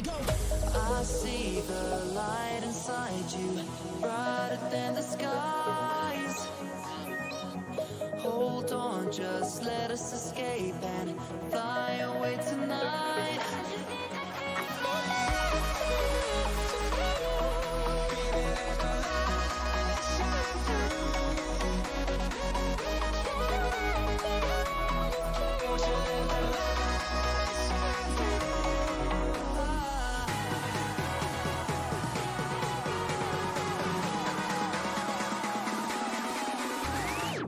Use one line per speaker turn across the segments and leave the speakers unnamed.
I see the light inside you, brighter than the skies. Hold on, just let us escape and fly away tonight.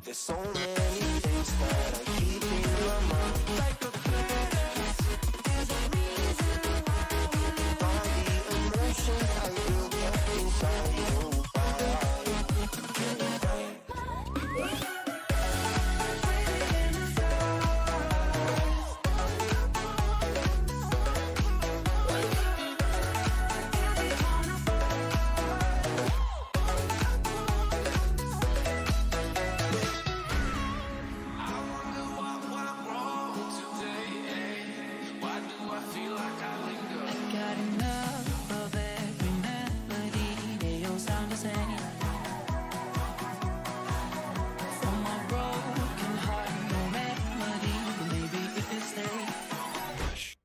There's so many things that I keep in my mind, like a past. There's a reason why we all the emotions I built up inside you.
Got enough of every melody they all sound the same. From my broken heart, no melody, but maybe if you stay,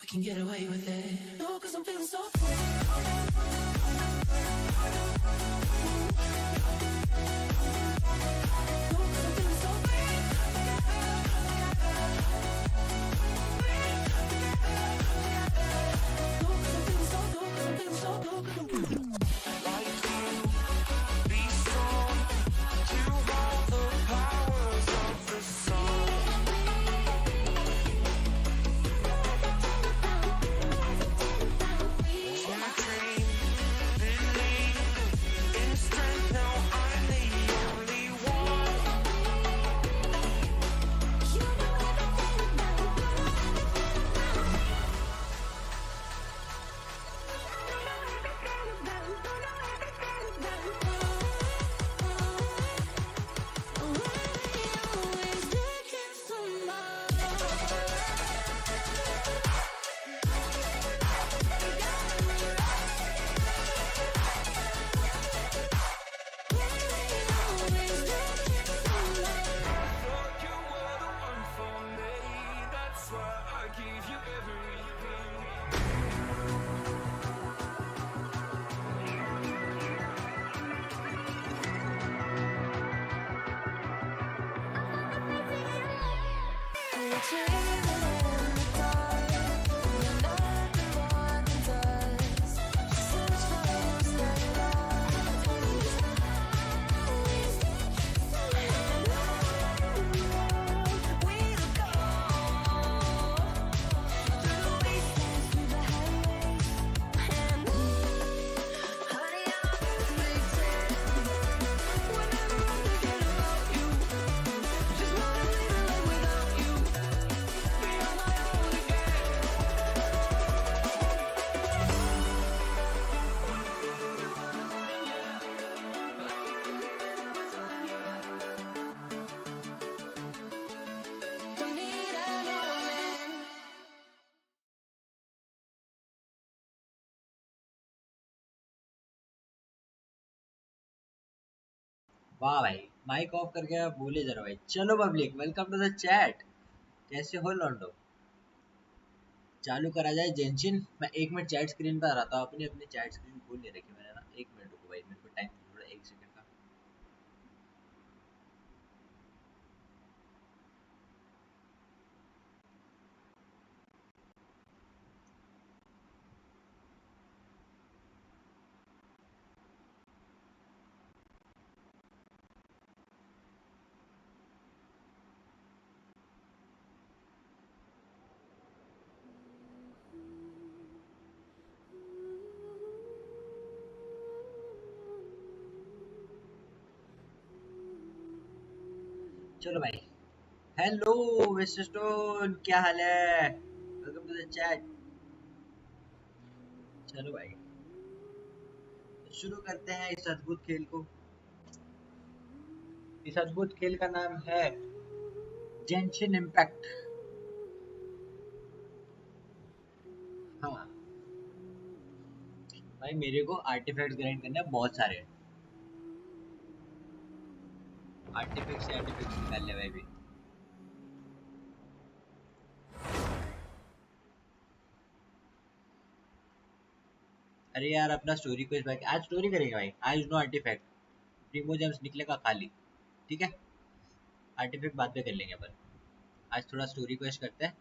we can get away with it. No, 'cause I'm feeling so free.
वाह भाई, mic off करके आप भूले जरा भाई। चलो public, welcome to the chat. कैसे हो लॉन्डो? चालू करा जाए जेंशिन। मैं 1 मिनट चैट स्क्रीन पर आ रहा था, अपनी अपनी चैट स्क्रीन खोल नहीं रखी मैंने ना। 1 मिनट रुको भाई, मेरे को टाइम थोड़ा 1 सेकंड का। चलो भाई, हेलो वेस्टस्टोन, क्या हाल है? Welcome to the chat. चलो भाई, तो शुरू करते हैं इस अद्भुत खेल को। इस अद्भुत खेल का नाम है जेंशिन इम्पैक्ट। हाँ, भाई मेरे को आर्टिफैक्ट्स ग्राइंड करने हैं बहुत सारे। आर्टिफैक्ट्स से आर्टिफैक्ट्स निकाल ले भाई भी। अरे यार अपना स्टोरी क्वेस्ट भाई आज स्टोरी करेंगे भाई, आज नो आर्टिफैक्ट। प्रीमोजेम्स निकलेगा खाली, ठीक है। आर्टिफैक्ट बाद में कर लेंगे अपन, आज थोड़ा स्टोरी क्वेस्ट करते हैं।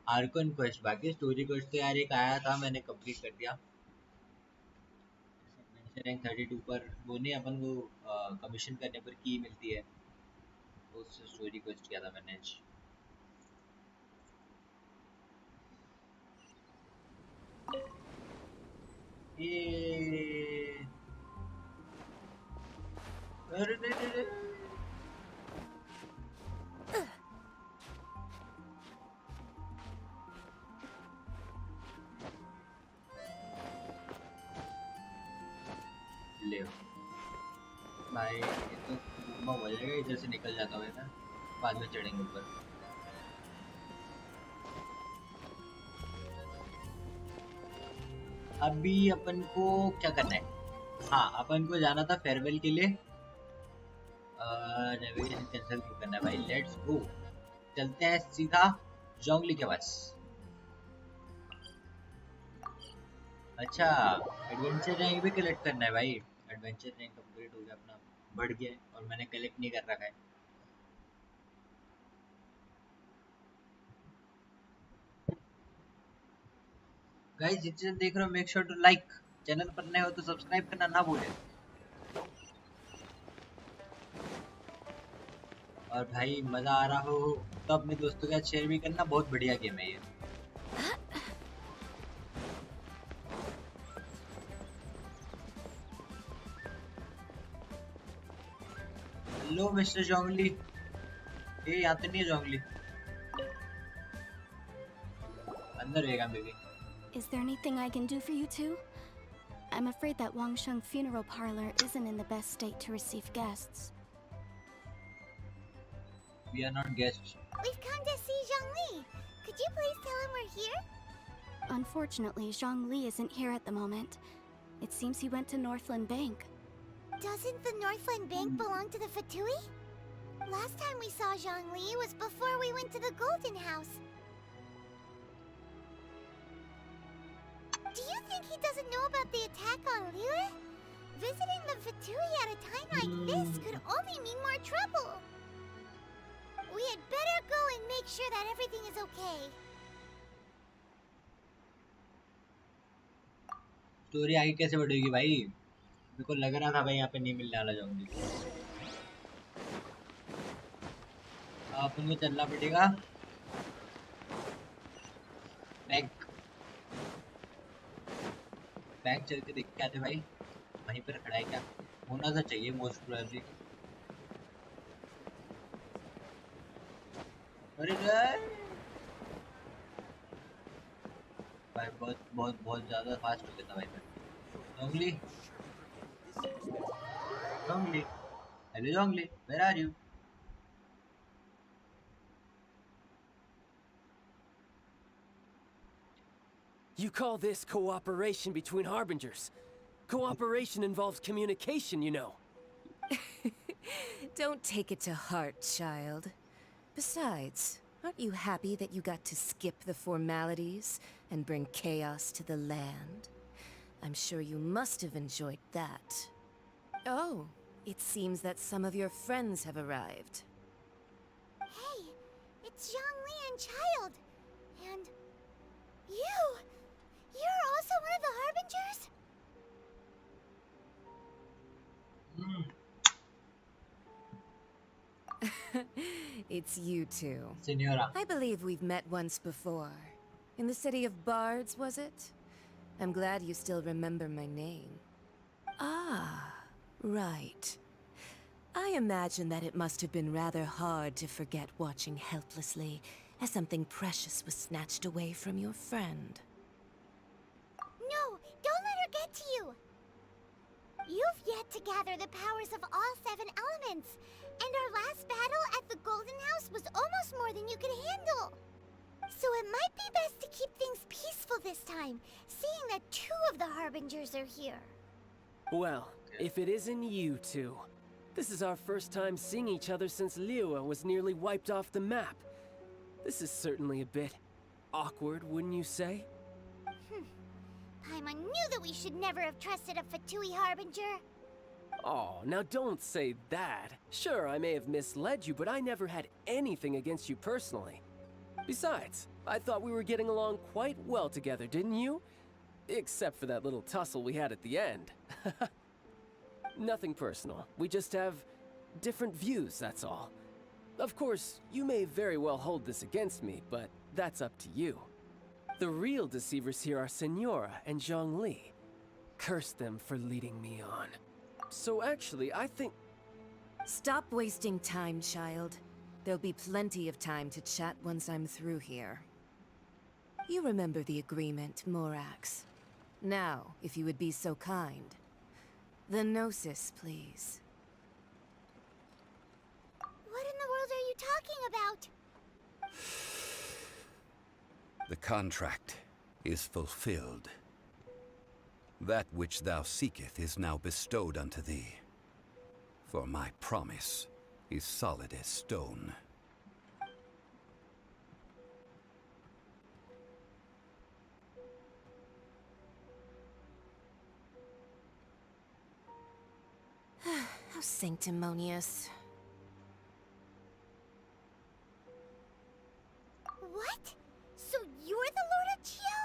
आर्कन क्वेस्ट बाकी, स्टोरी क्वेस्ट तो यार एक आया था मैंने कंप्लीट कर दिया। रैंक 32 पर वो नहीं अपन को कमीशन करने पर की मिलती है, तो उससे स्टोरी क्वेस्ट किया था मैंने आज। ये अरे नहीं नहीं नहीं। ले भाई ये तो घूमा हो जाएगा, इधर से निकल जाता हूँ मैं, बाद में चढ़ेंगे ऊपर। अभी अपन को क्या करना है, हाँ अपन को जाना था फेयरवेल के लिए। नेविगेशन कैंसिल क्यों करना है भाई, लेट्स गो। चलते हैं सीधा जोंगली के पास। अच्छा एडवेंचर रैंक भी कलेक्ट करना है भाई। एडवेंचर रैंक अपग्रेड हो गया अपना, बढ़ गया है, और मैंने कलेक्ट नहीं कर रखा है। गाइस जितने देख रहे हो make sure to like, channel पर नए हो तो सब्सक्राइब करना ना भूलें। और भाई मजा आ रहा हो तो अपने दोस्तों के साथ शेयर भी करना, बहुत बढ़िया गेम है ये। हेलो मिस्टर जोंगली, ये यहाँ तो नहीं है जोंगली, अंदर रहेगा may be.
Is there anything I can do for you two? I'm afraid that Wangsheng funeral parlor isn't in the best state to receive guests.
We are not guests.
We've come to see Zhongli. Could you please tell him we're here?
Unfortunately, Zhongli isn't here at the moment. It seems he went to Northland Bank.
Doesn't the Northland Bank belong to the Fatui? Last time we saw Zhongli was before we went to the Golden House. Do you think he doesn't know about the attack on Liyue? Visiting the Fatui at a time like this could only mean more trouble. We had better go and make sure that everything is okay.
Story आगे कैसे बढ़ेगी भाई, मेरे को लग रहा था भाई यहाँ पे नहीं मिलने वाला जोंगली। अपन को चलना पड़ेगा बैक, बैक चल के देख के आते भाई, वहीं पर खड़ा है क्या, होना तो चाहिए मोस्ट प्रोबेबली। अरे भाई बहुत बहुत बहुत ज्यादा फास्ट हो गया था भाई मैं। Jongli Jongli, hello Jongli, where are you?
You call this cooperation between harbingers? Cooperation involves communication, you know.
Don't take it to heart, child. Besides, aren't you happy that you got to skip the formalities and bring chaos to the land? I'm sure you must have enjoyed that. Oh, it seems that some of your friends have arrived.
Hey, it's Zhongli and Child. And you're also one of the Harbingers?
It's you two.
Senora.
I believe we've met once before. In the city of Bards, was it? I'm glad you still remember my name. Ah, right. I imagine that it must have been rather hard to forget watching helplessly as something precious was snatched away from your friend.
No, don't let her get to you. You've yet to gather the powers of all 7 elements. And our last battle at the Golden House was almost more than you could handle. So it might be best to keep things peaceful this time, seeing that 2 of the Harbingers are here.
Well, if it isn't you two. This is our first time seeing each other since Liyue was nearly wiped off the map. This is certainly a bit awkward, wouldn't you say?
Paimon knew that we should never have trusted a Fatui Harbinger.
Oh, now don't say that. Sure, I may have misled you, but I never had anything against you personally. Besides, I thought we were getting along quite well together, didn't you? Except for that little tussle we had at the end. Nothing personal. We just have different views, that's all. Of course, you may very well hold this against me, but that's up to you. The real deceivers here are Senora and Zhongli. Curse them for leading me on. So actually, I think...
Stop wasting time, child. There'll be plenty of time to chat once I'm through here. You remember the agreement, Morax. Now, if you would be so kind. The Gnosis, please.
What in the world are you talking about?
The contract is fulfilled. That which thou seeketh is now bestowed unto thee. For my promise is solid as stone.
How sanctimonious.
What? So you're the Lord of Chio?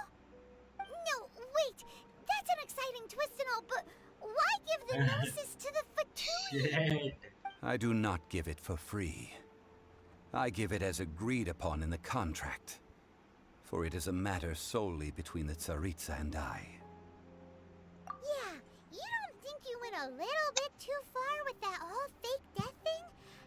No, wait. That's an exciting twist and all, but why give the Gnosis to the Fatui?
Shit.
I do not give it for free. I give it as agreed upon in the contract. For it is a matter solely between the Tsaritsa and I.
Yeah, you don't think you went a little bit too far with that whole fake death thing?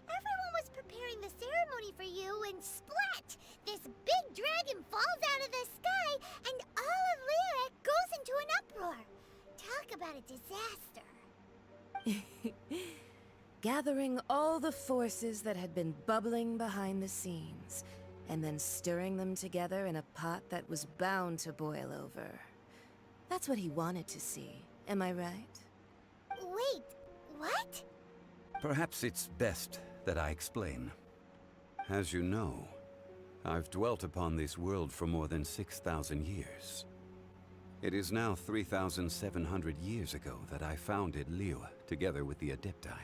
Everyone was preparing the ceremony for you, and splat! This big dragon falls out of the sky, and all of Lyric goes into an uproar. Talk about a disaster.
Gathering all the forces that had been bubbling behind the scenes, and then stirring them together in a pot that was bound to boil over. That's what he wanted to see, am I right?
Wait, what?
Perhaps it's best that I explain. As you know, I've dwelt upon this world for more than 6,000 years. It is now 3,700 years ago that I founded Liyue together with the Adepti.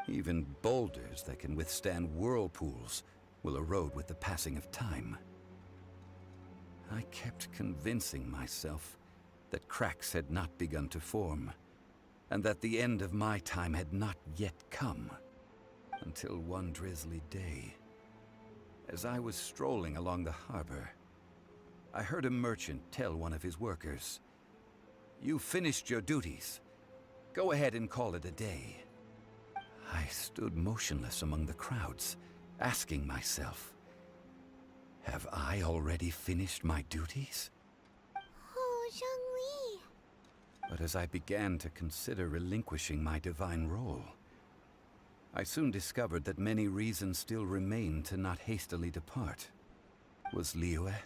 Even boulders that can withstand whirlpools will erode with the passing of time. I kept convincing myself that cracks had not begun to form, and that the end of my time had not yet come. Until one drizzly day, as I was strolling along the harbor, I heard a merchant tell one of his workers, "You finished your duties. Go ahead and call it a day." I stood motionless among the crowds, asking myself, have I already finished my duties?
Oh, Zhongli.
But as I began to consider relinquishing my divine role, I soon discovered that many reasons still remained to not hastily depart. Was Liyue,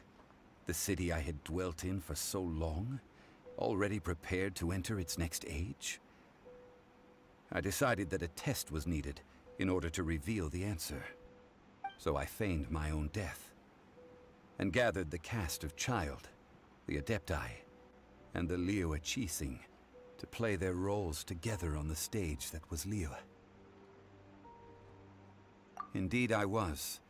the city I had dwelt in for so long, already prepared to enter its next age? I decided that a test was needed in order to reveal the answer. So I feigned my own death, and gathered the cast of Child, the Adepti, and the Liyue Chising to play their roles together on the stage that was Liyue. Indeed I was.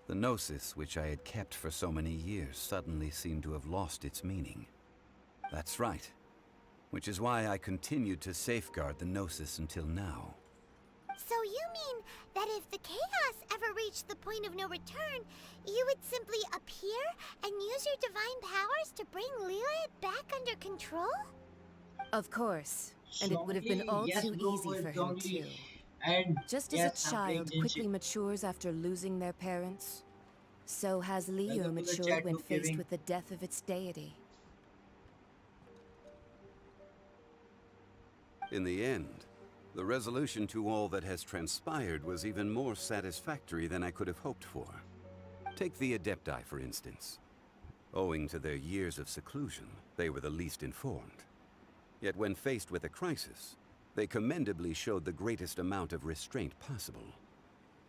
The Gnosis, which I had kept for so many years, suddenly seemed to have lost its meaning. That's right. Which is why I continued to safeguard the Gnosis until now.
So you mean that if the chaos ever reached the point of no return, you would simply appear and use your divine powers to bring Liyue back under control?
Of course. And it would have been all too easy for him too.
And
Just as
yes,
a child quickly matures after losing their parents, so has Liyue
Welcome to the
matured
chat
when
room,
faced
Kevin.
with the death of its deity.
In the end, the resolution to all that has transpired was even more satisfactory than I could have hoped for. Take the Adepti, for instance. Owing to their years of seclusion, they were the least informed. Yet when faced with a crisis, they commendably showed the greatest amount of restraint possible.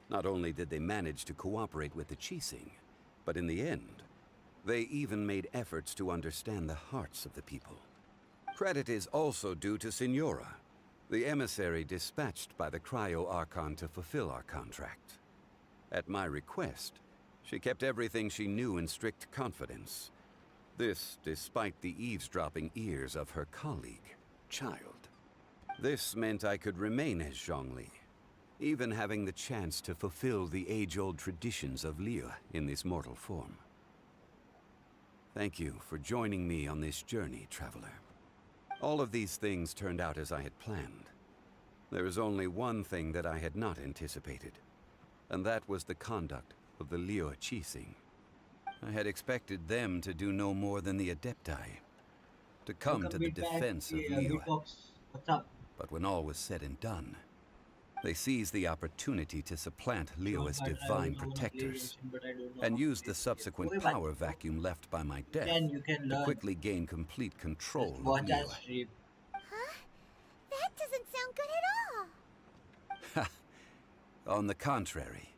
Not only did they manage to cooperate with the Qixing, but in the end, they even made efforts to understand the hearts of the people. Credit is also due to Signora, the emissary dispatched by the Cryo-Archon to fulfill our contract. At my request, she kept everything she knew in strict confidence. This despite the eavesdropping ears of her colleague, Child. This meant I could remain as Zhongli, even having the chance to fulfill the age-old traditions of Liyue in this mortal form. Thank you for joining me on this journey, Traveler. All of these things turned out as I had planned. There is only one thing that I had not anticipated, and that was the conduct of the Liyue Qixing. I had expected them to do no more than the Adepti, to come to the defense of Liyue.
What's up?
But when all was said and done, they seized the opportunity to supplant Liyue as divine protectors, and used the subsequent power vacuum left by my death
can
to
learn.
quickly gain complete control of
Watch our
Liyue.
stream.
Huh? That doesn't sound good at all.
On the contrary,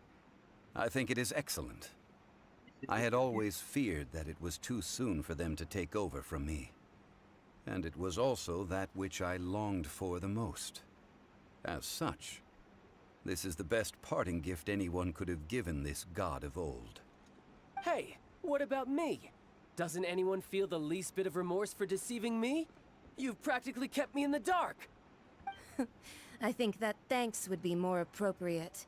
I think it is excellent. I had always feared that it was too soon for them to take over from me. And it was also that which I longed for the most. As such, this is the best parting gift anyone could have given this god of old.
Hey, what about me? Doesn't anyone feel the least bit of remorse for deceiving me? You've practically kept me in the dark.
I think that thanks would be more appropriate.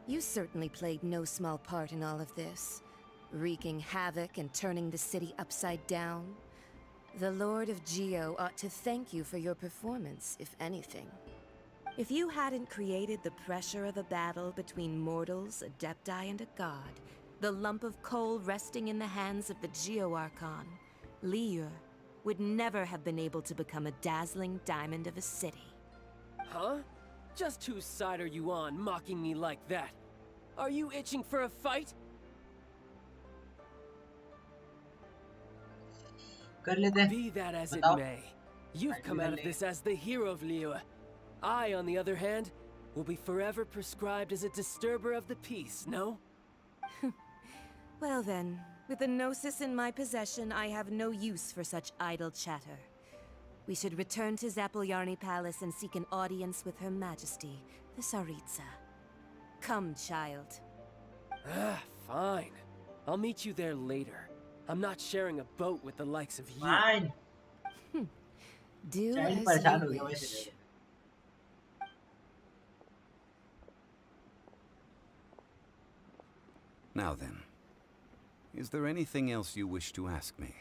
You certainly played no small part in all of this, wreaking havoc and turning the city upside down. The Lord of Geo ought to thank you for your performance, if anything. If you hadn't created the pressure of a battle between mortals, Adepti, and a god, the lump of coal resting in the hands of the Geo-Archon, Liyue would never have been able to become a dazzling diamond of a city.
Huh? Just whose side are you on, mocking me like that? Are you itching for a fight?
कर लेते हैं.
Be that as it
बताओ.
may, you've
Fight
come
भी
out
कर
of this as the hero of Liyue. I, on the other hand, will be forever prescribed as a disturber of the peace, no?
Well then, with the Gnosis in my possession, I have no use for such idle chatter. We should return to Zapoljarny Palace and seek an audience with Her Majesty, the Tsaritsa. Come, child.
Fine. I'll meet you there later. I'm not sharing a boat with the likes of you.
Fine.
Do
Child
as
परेशान हो
you
गया
wish.
वैसे.
Now then, is there anything else you wish to ask me?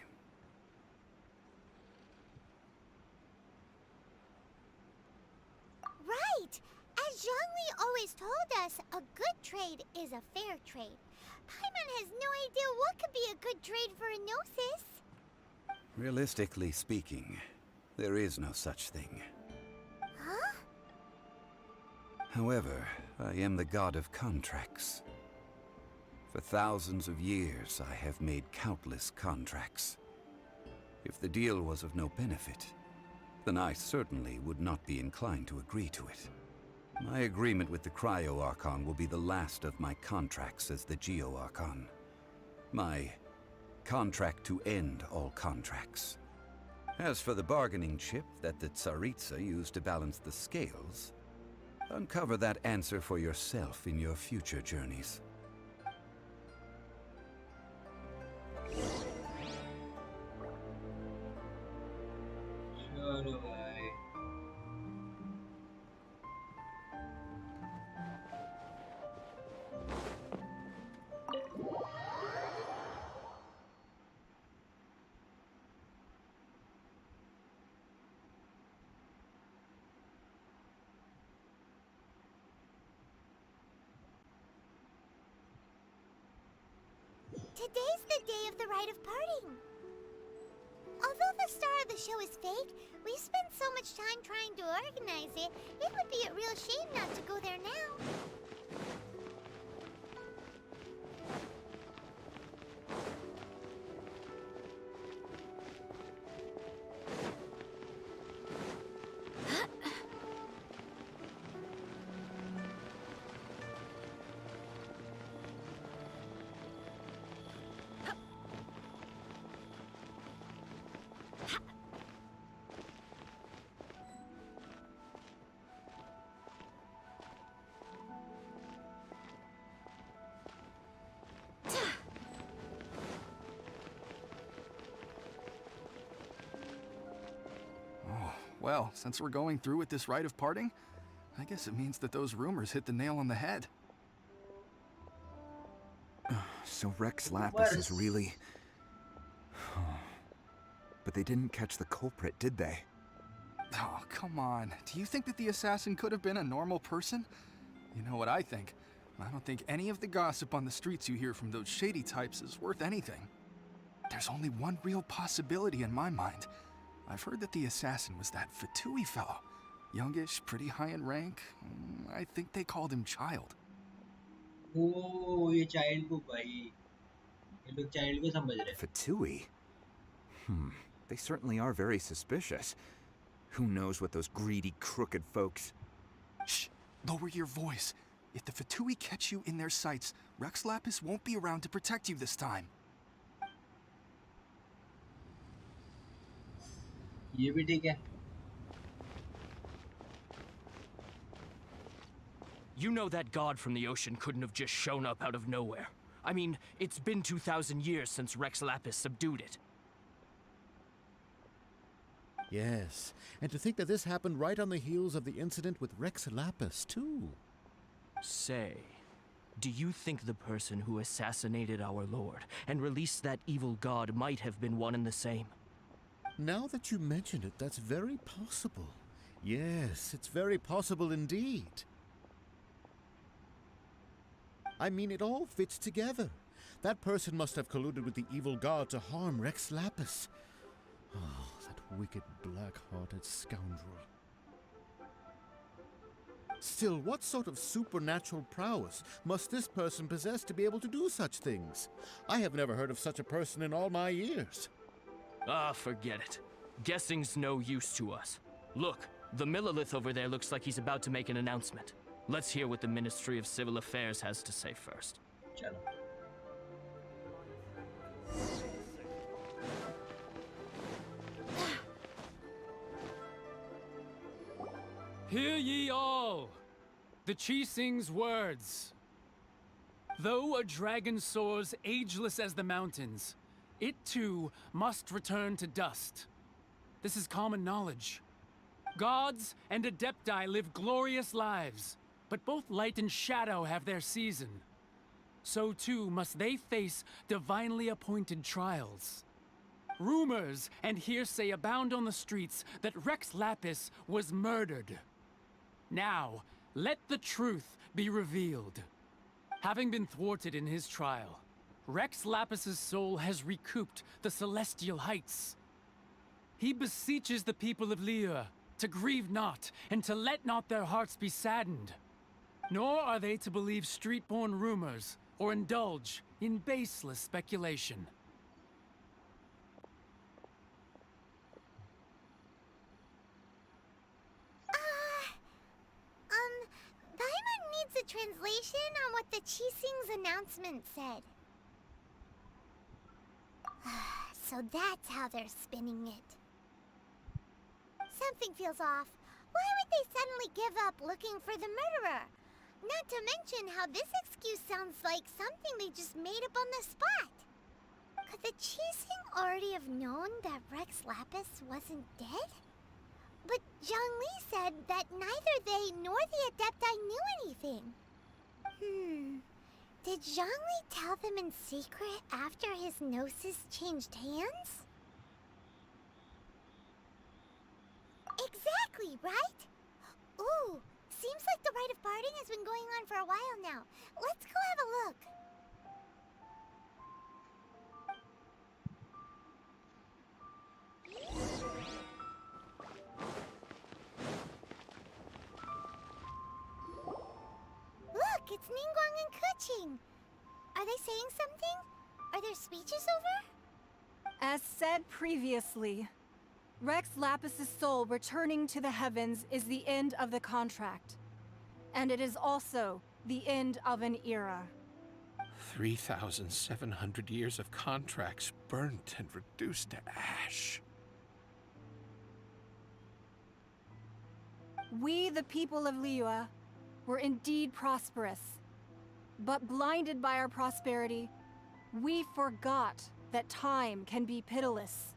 Right! As Zhongli always told us, a good trade is a fair trade. Paimon has no idea what could be a good trade for a Gnosis.
Realistically speaking, there is no such thing.
Huh?
However, I am the god of contracts. For thousands of years, I have made countless contracts. If the deal was of no benefit, then I certainly would not be inclined to agree to it. My agreement with the Cryo-Archon will be the last of my contracts as the Geo-Archon. My contract to end all contracts. As for the bargaining chip that the Tsaritsa used to balance the scales, uncover that answer for yourself in your future journeys.
चलो भाई.
Today's the day of the rite of parting. Although the star of the show is fake, we spent so much time trying to organize it, it would be a real shame not to go there now.
Well, since we're going through with this rite of parting, I guess it means that those rumors hit the nail on the head.
So Rex Lapis is really... But they didn't catch the culprit, did they?
Oh, come on. Do you think that the assassin could have been a normal person? You know what I think. I don't think any of the gossip on the streets you hear from those shady types is worth anything. There's only one real possibility in my mind. I've heard that the assassin was that Fatui fellow. Youngish, pretty high in rank. I think they called him Child.
ओ ये child को भाई ये लोग child को समझ रहे हैं
Fatui? They certainly are very suspicious. Who knows what those greedy, crooked folks...
Shh! Lower your voice. If the Fatui catch you in their sights, Rex Lapis won't be around to protect you this time.
ये भी ठीक है
You know that god from the ocean couldn't have just shown up out of nowhere. I mean, it's been 2,000 years since Rex Lapis subdued it.
Yes, and to think that this happened right on the heels of the incident with Rex Lapis, too.
Say, do you think the person who assassinated our lord and released that evil god might have been one and the same?
Now that you mention it, that's very possible. Yes, it's very possible indeed. I mean, it all fits together. That person must have colluded with the evil god to harm Rex Lapis. Oh, that wicked, black-hearted scoundrel. Still, what sort of supernatural prowess must this person possess to be able to do such things? I have never heard of such a person in all my years.
Ah, forget it. Guessing's no use to us. Look, the Millilith over there looks like he's about to make an announcement. Let's hear what the Ministry of Civil Affairs has to say first.
चलो
Hear ye all, the Chising's words. Though a dragon soars ageless as the mountains, it too must return to dust. This is common knowledge. Gods and Adepti live glorious lives, but both light and shadow have their season. So too must they face divinely appointed trials. Rumors and hearsay abound on the streets that Rex Lapis was murdered. Now, let the truth be revealed. Having been thwarted in his trial, Rex Lapis's soul has recouped the celestial heights. He beseeches the people of Liyue to grieve not and to let not their hearts be saddened. Nor are they to believe street-born rumors or indulge in baseless speculation.
Paimon needs a translation on what the Chising's announcement said. So that's how they're spinning it. Something feels off. Why would they suddenly give up looking for the murderer? Not to mention how this excuse sounds like something they just made up on the spot. Could the Chising already have known that Rex Lapis wasn't dead? But Zhongli said that neither they nor the Adepti knew anything. Did Zhongli tell them in secret after his gnosis changed hands? Exactly, right? Ooh, seems like the rite of parting has been going on for a while now. Let's go have a look. Look, it's Ningguang and Keqing. Are they saying something? Are their speeches over?
As said previously, Rex Lapis's soul returning to the heavens is the end of the contract. And it is also the end of an era.
3,700 years of contracts burnt and reduced to ash.
We, the people of Liyue, were indeed prosperous. But blinded by our prosperity, we forgot that time can be pitiless.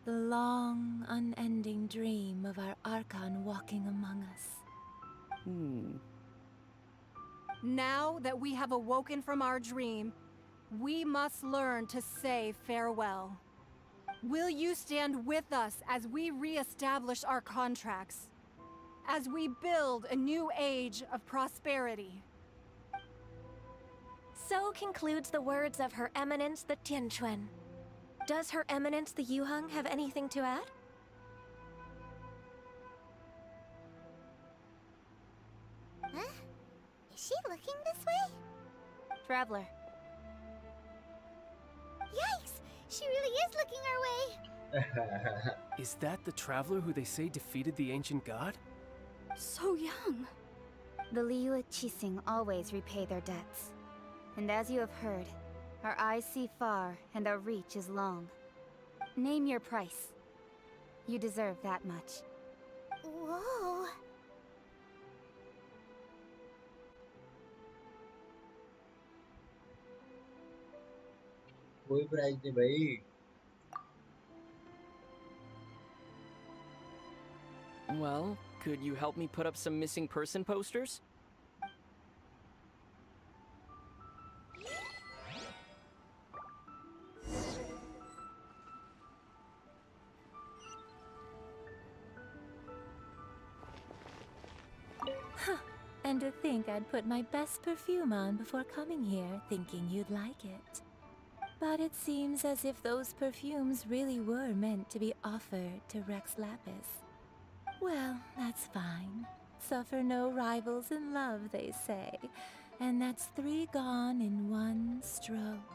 The long, unending dream of our Archon walking among us.
Now that we have awoken from our dream, we must learn to say farewell. Will you stand with us as we re-establish our contracts? As we build a new age of prosperity?
So concludes the words of Her Eminence the Tianquan. Does Her Eminence the Yuheng have anything to add?
Huh? Is she looking this way?
Traveler.
Yikes! She really is looking our way!
Is that the traveler who they say defeated the ancient god?
So young.
The Liyue Qixing always repay their debts. And as you have heard, our eyes see far and our reach is long. Name your price. You deserve that much.
Whoa!
कोई price नहीं भाई.
Well, could you help me put up some missing person posters?
And to think I'd put my best perfume on before coming here, thinking you'd like it. But it seems as if those perfumes really were meant to be offered to Rex Lapis. Well, that's fine. Suffer no rivals in love, they say. And that's 3 gone in 1 stroke.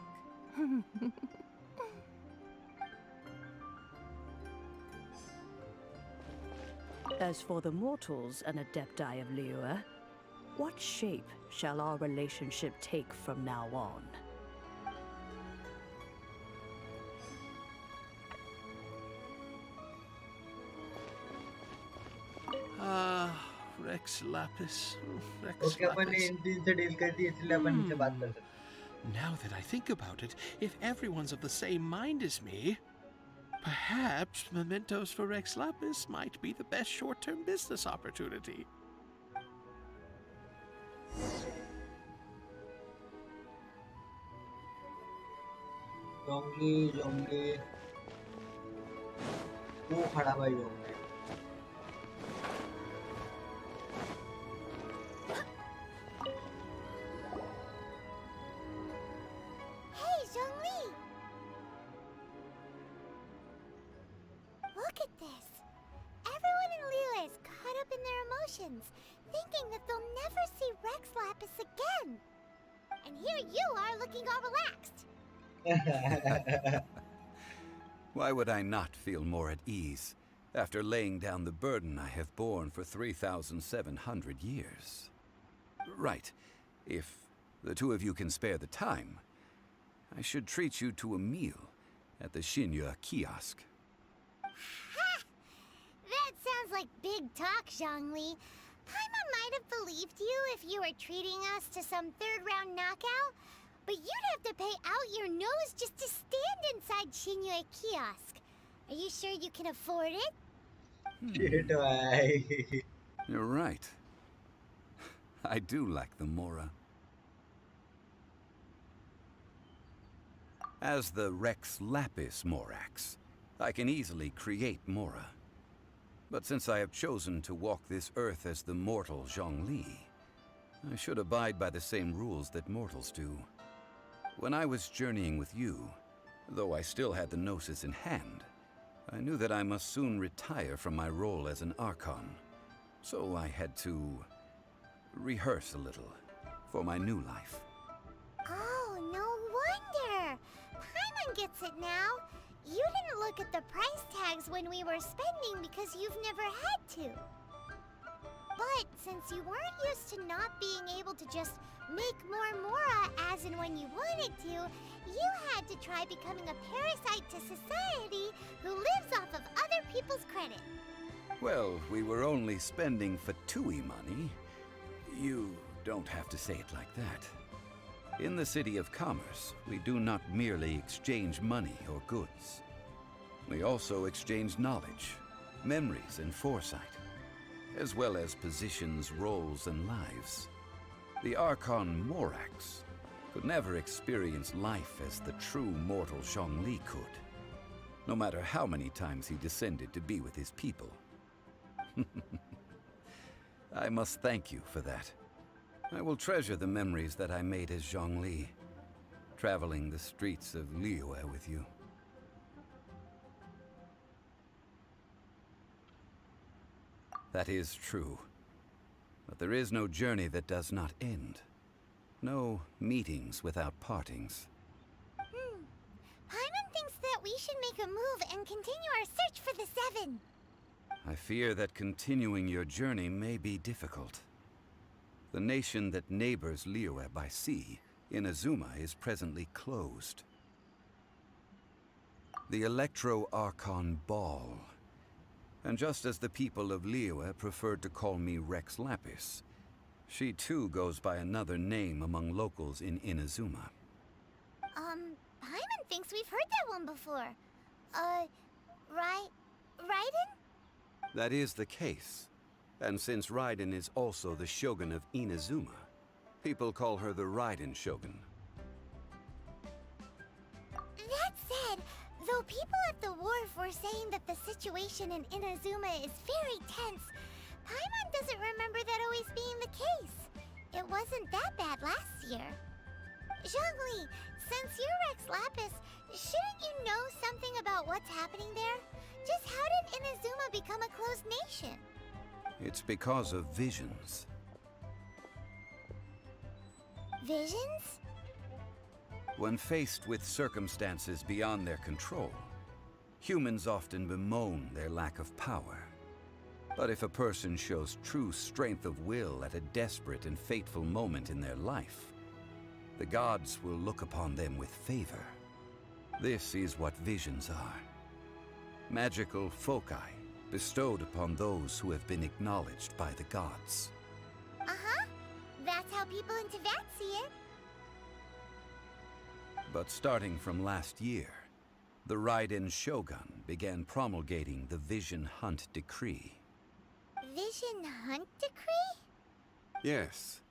As for the mortals and adepti of Liyue, what shape shall our relationship take from now on?
Rex Lapis. Rex
Okay, अपन ने
Lapis.
इन 3 से deal कर दी इसलिए अपन इनसे बात कर सकते.
Now that I think about it, if everyone's of the same mind as me, perhaps mementos for Rex Lapis might be the best short-term business opportunity.
जोंगली जोंगली वो खड़ा भाई जोंगली.
Hey, Zhongli! Look at this. Everyone in Liyue is caught up in their emotions, thinking that they'll never see Rex Lapis again. And here you are looking all relaxed.
Why would I not feel more at ease after laying down the burden I have borne for 3,700 years? Right. If the two of you can spare the time, I should treat you to a meal at the Xinyue kiosk.
Ha! That sounds like big talk, Zhongli. Paimon might have believed you if you were treating us to some third-round knockout, but you'd have to pay out your nose just to stand inside Xinyue kiosk. Are you sure you can afford it?
Shit, bhai.
You're right. I do like the Mora. As the Rex Lapis Morax, I can easily create Mora. But since I have chosen to walk this earth as the mortal Zhongli, I should abide by the same rules that mortals do. When I was journeying with you, though I still had the Gnosis in hand, I knew that I must soon retire from my role as an Archon. So I had to rehearse a little for my new life.
Oh, no wonder! Paimon gets it now. You didn't look at the price tags when we were spending because you've never had to. But since you weren't used to not being able to just make more Mora as and when you wanted to, you had to try becoming a parasite to society who lives off of other people's credit.
Well, we were only spending Fatui money. You don't have to say it like that. In the City of Commerce, we do not merely exchange money or goods. We also exchanged knowledge, memories, and foresight, as well as positions, roles, and lives. The Archon Morax could never experience life as the true mortal Zhongli could, no matter how many times he descended to be with his people. I must thank you for that. I will treasure the memories that I made as Zhongli, traveling the streets of Liyue with you. That is true. But there is no journey that does not end. No meetings without partings.
Paimon thinks that we should make a move and continue our search for the Seven.
I fear that continuing your journey may be difficult. The nation that neighbors Liyue by sea, Inazuma, is presently closed. The Electro-Archon Ball. And just as the people of Liyue preferred to call me Rex Lapis, she too goes by another name among locals in Inazuma.
Paimon thinks we've heard that one before. Raiden?
That is the case. And since Raiden is also the Shogun of Inazuma, people call her the Raiden Shogun.
That said, though people at the wharf were saying that the situation in Inazuma is very tense, Paimon doesn't remember that always being the case. It wasn't that bad last year. Zhongli, since you're Rex Lapis, shouldn't you know something about what's happening there? Just how did Inazuma become a closed nation?
It's because of visions.
Visions?
When faced with circumstances beyond their control, humans often bemoan their lack of power. But if a person shows true strength of will at a desperate and fateful moment in their life, the gods will look upon them with favor. This is what visions are. Magical foci bestowed upon those who have been acknowledged by the gods.
Uh-huh. That's how people in Teyvat see it.
But starting from last year, the Raiden Shogun began promulgating the Vision Hunt Decree.
Vision Hunt Decree?
Yes.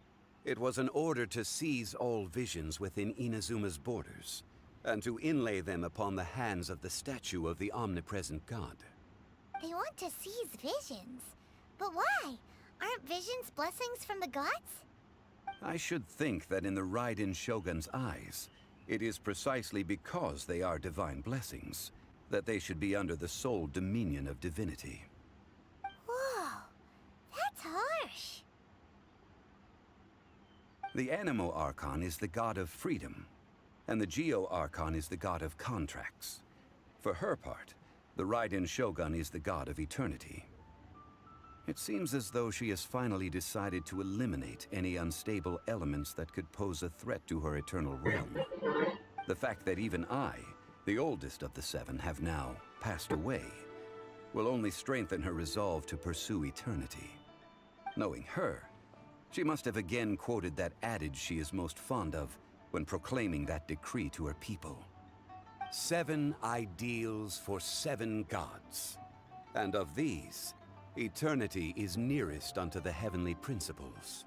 It was an order to seize all visions within Inazuma's borders, and to inlay them upon the hands of the statue of the omnipresent god.
They want to seize visions. But why? Aren't visions blessings from the gods?
I should think that in the Raiden Shogun's eyes, it is precisely because they are divine blessings that they should be under the sole dominion of divinity.
Whoa, that's harsh.
The Anemo Archon is the god of freedom, and the Geo Archon is the god of contracts. For her part, the Raiden Shogun is the god of eternity. It seems as though she has finally decided to eliminate any unstable elements that could pose a threat to her eternal realm. The fact that even I, the oldest of the seven, have now passed away, will only strengthen her resolve to pursue eternity. Knowing her, she must have again quoted that adage she is most fond of when proclaiming that decree to her people. 7 ideals for 7 gods. And of these, eternity is nearest unto the heavenly principles.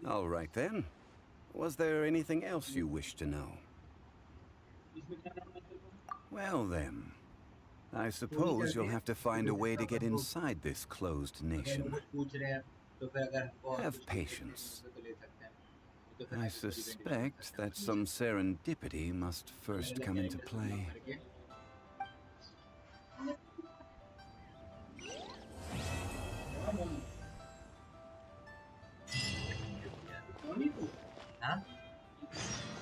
All right then. Was there anything else you wish to know? Well then, I suppose you'll have to find a way to get inside this closed nation. Have patience. I suspect that some serendipity must first come into play.
हाँ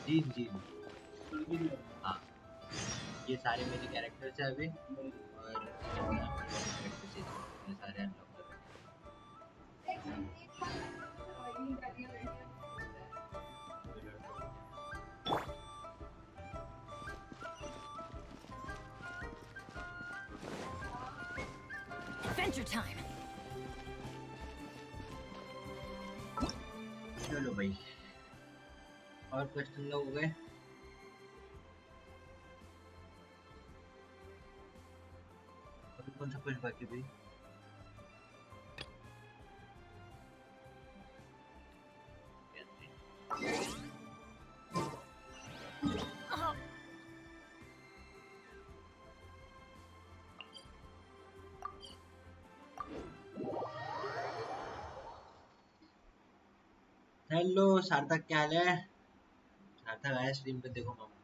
gene हाँ ये सारे मेरे characters हैं अभी और characters ये सारे अनलॉक कर
Adventure time.
चलो भाई और क्वेश्चन लोग हो गए अभी कौन सा क्वेश्चन बाकी भाई हेलो सार्थक क्या हाल है सार्थक आया स्ट्रीम पे देखो मामा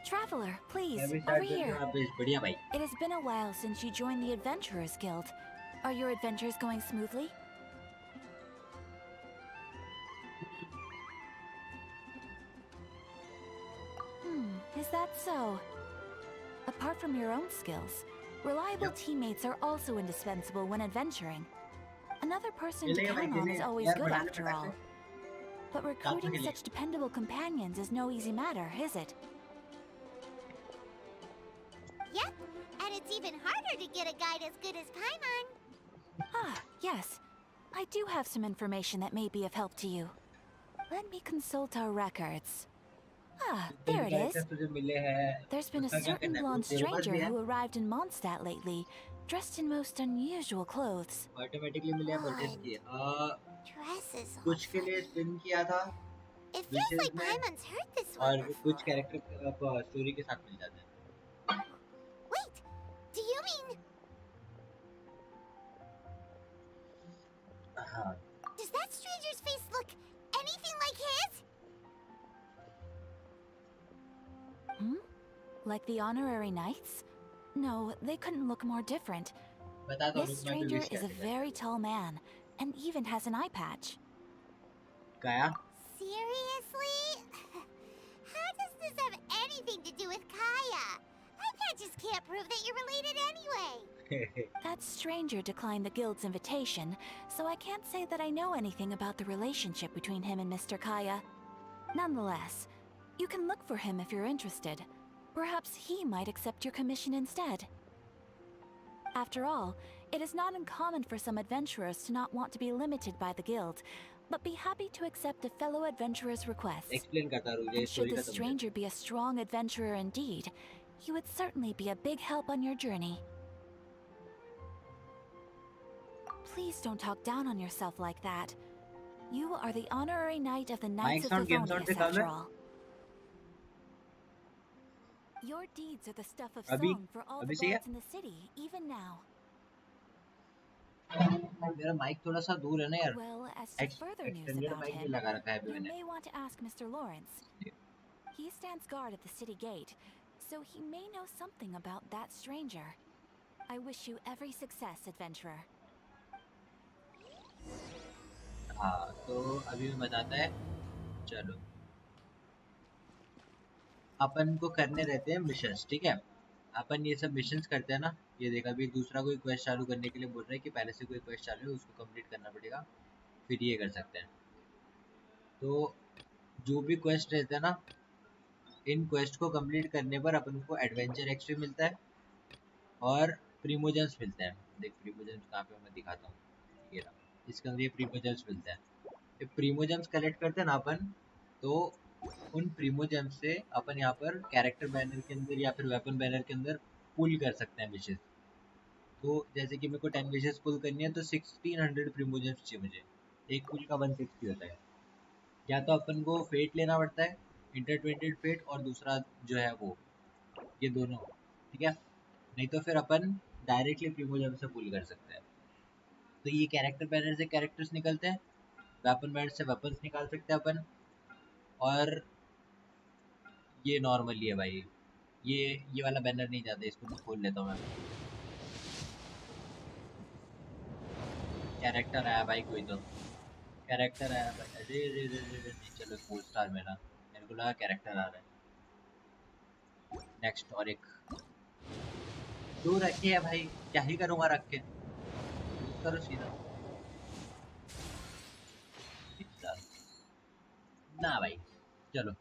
Traveler, please,
अभी
over
स्टार्ट
here.
बढ़िया भाई
It has been a while since you joined the Adventurers Guild. Are your adventures going smoothly? Is that so? Apart from your own skills, reliable teammates are also indispensable when adventuring. Another person to count on is always good after all. But recruiting such dependable companions is no easy matter, is it?
Yep, and it's even harder to get a guide as good as Paimon.
Ah, yes. I do have some information that may be of help to you. Let me consult our records. Ah, there it is. There's been a certain blonde stranger who arrived in Mondstadt lately, dressed in most unusual clothes.
Automatically मिले purchase किए
Dresses
कुछ के लिए spin किया था
It feels like Paimon's heard this one
और
before.
कुछ character story के साथ मिल जाते हैं
Wait, do you mean...
हाँ
Does that stranger's face look anything like his?
Like the honorary knights? No, they couldn't look more different.
बता दो
This stranger is a very tall man, and even has an eye patch.
Kaya?
Seriously? How does this have anything to do with Kaya? Eye patches can't prove that you're related anyway.
That stranger declined the guild's invitation, so I can't say that I know anything about the relationship between him and Mr. Kaya. Nonetheless, you can look for him if you're interested. Perhaps he might accept your commission instead. After all, it is not uncommon for some adventurers to not want to be limited by the guild, but be happy to accept a fellow adventurer's request.
Explain करता रहूँ ये
And should
story
the
खत्म हो
stranger be a strong adventurer indeed, he would certainly be a big help on your journey. Please don't talk down on yourself like that. You are the honorary knight of the Knights of Favonius, after all. Your deeds are the stuff of song for all the bards in the city, even now.
मेरा mic थोड़ा सा दूर है ना यार
Well, as to further news about him, you may want to ask Mr. Lawrence. He stands guard at the city gate, so he may know something about that stranger. I wish you every success, adventurer.
हाँ तो अभी मैं बताता है चलो अपन को करने रहते हैं मिशंस ठीक है अपन ये सब मिशंस करते हैं ना ये देखा अभी दूसरा कोई क्वेस्ट चालू करने के लिए बोल रहा है कि पहले से कोई क्वेस्ट चालू है उसको कंप्लीट करना पड़ेगा फिर ये कर सकते हैं तो जो भी क्वेस्ट रहते हैं ना इन क्वेस्ट को कंप्लीट करने पर अपन को एडवेंचर एक्सपी मिलता है और प्रीमोजेंस मिलता है। देख प्रीमोजेंस कहाँ पे मैं दिखाता हूँ, ये रहा, इसके अंदर ये प्रीमोजेंस मिलता है। ये प्रीमोजेंस कलेक्ट करते हैं ना अपन, तो उन प्रीमोजेंस से अपन यहाँ पर कैरेक्टर बैनर के अंदर या फिर वेपन बैनर के अंदर पुल कर सकते हैं विशेष। तो जैसे कि मेरे को 10 विशेष पुल करनी है तो 1600 प्रीमोजेंस चाहिए मुझे, एक पुल का 160 होता है। या तो अपन को फेट लेना पड़ता है, इंटरट्वेंटेड फेट, और दूसरा जो है वो, ये दोनों, ठीक है। नहीं तो फिर अपन डायरेक्टली प्रीमोजेंस से पुल कर सकते हैं। तो ये कैरेक्टर बैनर से कैरेक्टर्स निकलते हैं, वेपन बैनर से वेपन्स निकाल सकते हैं अपन। और ये नॉर्मली है भाई, ये वाला बैनर नहीं जाता, इसको मैं खोल लेता हूँ मैं। कैरेक्टर आया भाई, कोई तो कैरेक्टर आया भाई। अरे रे रे रे रे, नहीं चलो 4 स्टार मेरा, मेरे को लगा कैरेक्टर आ रहा है। नेक्स्ट, और एक दो रखे है भाई, क्या ही करूँगा रख के, यूज करो सीधा। ना भाई, चलो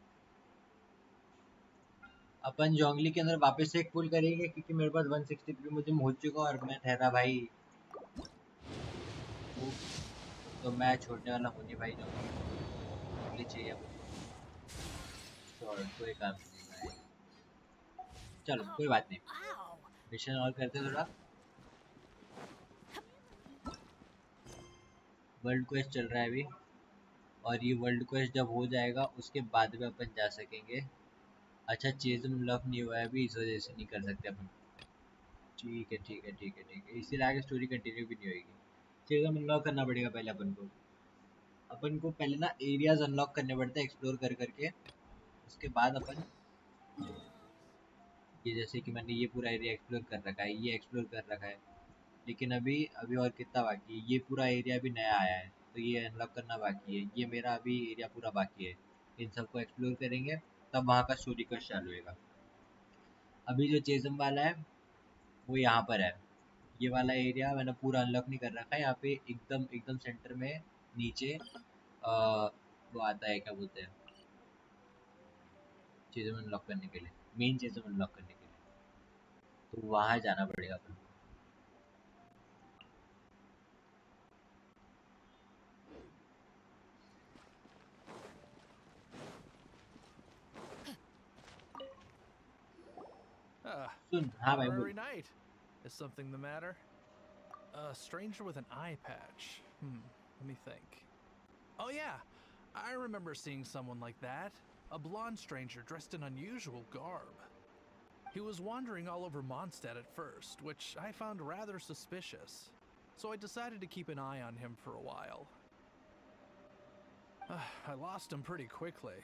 अपन जोंगली के अंदर वापस से एक पुल करेंगे, क्योंकि मेरे पास 160 पे मुझे हो चुका और मैं ठहरा भाई, तो मैं छोड़ने वाला हूँ नहीं भाई। जोंगली चाहिए तो कोई काम नहीं भाई। चलो कोई बात नहीं, मिशन और करते थोड़ा। वर्ल्ड क्वेस्ट चल रहा है अभी, और ये वर्ल्ड क्वेस्ट जब हो जाएगा उसके बाद में अपन जा सकेंगे। अच्छा, चेज अनलॉक नहीं हुआ है अभी, इस वजह से नहीं कर सकते अपन। ठीक है ठीक है ठीक है ठीक है, इसीलिए आगे स्टोरी कंटिन्यू भी नहीं होगी। चेज अनलॉक करना पड़ेगा पहले अपन को पहले ना एरियाज अनलॉक करने पड़ते हैं एक्सप्लोर कर करके। उसके बाद अपन, ये जैसे कि मैंने ये पूरा एरिया एक्सप्लोर कर रखा है, ये एक्सप्लोर कर रखा है, लेकिन अभी अभी और कितना बाकी है। ये पूरा एरिया भी नया आया है तो ये अनलॉक करना बाकी है। ये मेरा अभी एरिया पूरा बाकी है, इन सबको एक्सप्लोर करेंगे तब वहाँ का स्टोरी क्वेस्ट चालू होगा। अभी जो चेजम वाला है वो यहाँ पर है, ये वाला एरिया मैंने पूरा अनलॉक नहीं कर रखा है। यहाँ पे एकदम एकदम सेंटर में नीचे वो आता है, क्या बोलते हैं, चीज़ें अनलॉक करने के लिए, मेन चीज़ें अनलॉक करने के लिए, तो वहाँ जाना पड़ेगा अपन को। सुन, हाँ भाई बोल।
Very night. Is something the matter? A stranger with an eye patch. Let me think. Oh yeah, I remember seeing someone like that. A blonde stranger dressed in unusual garb. He was wandering all over Mondstadt at first, which I found rather suspicious. So I decided to keep an eye on him for a while. I lost him pretty quickly.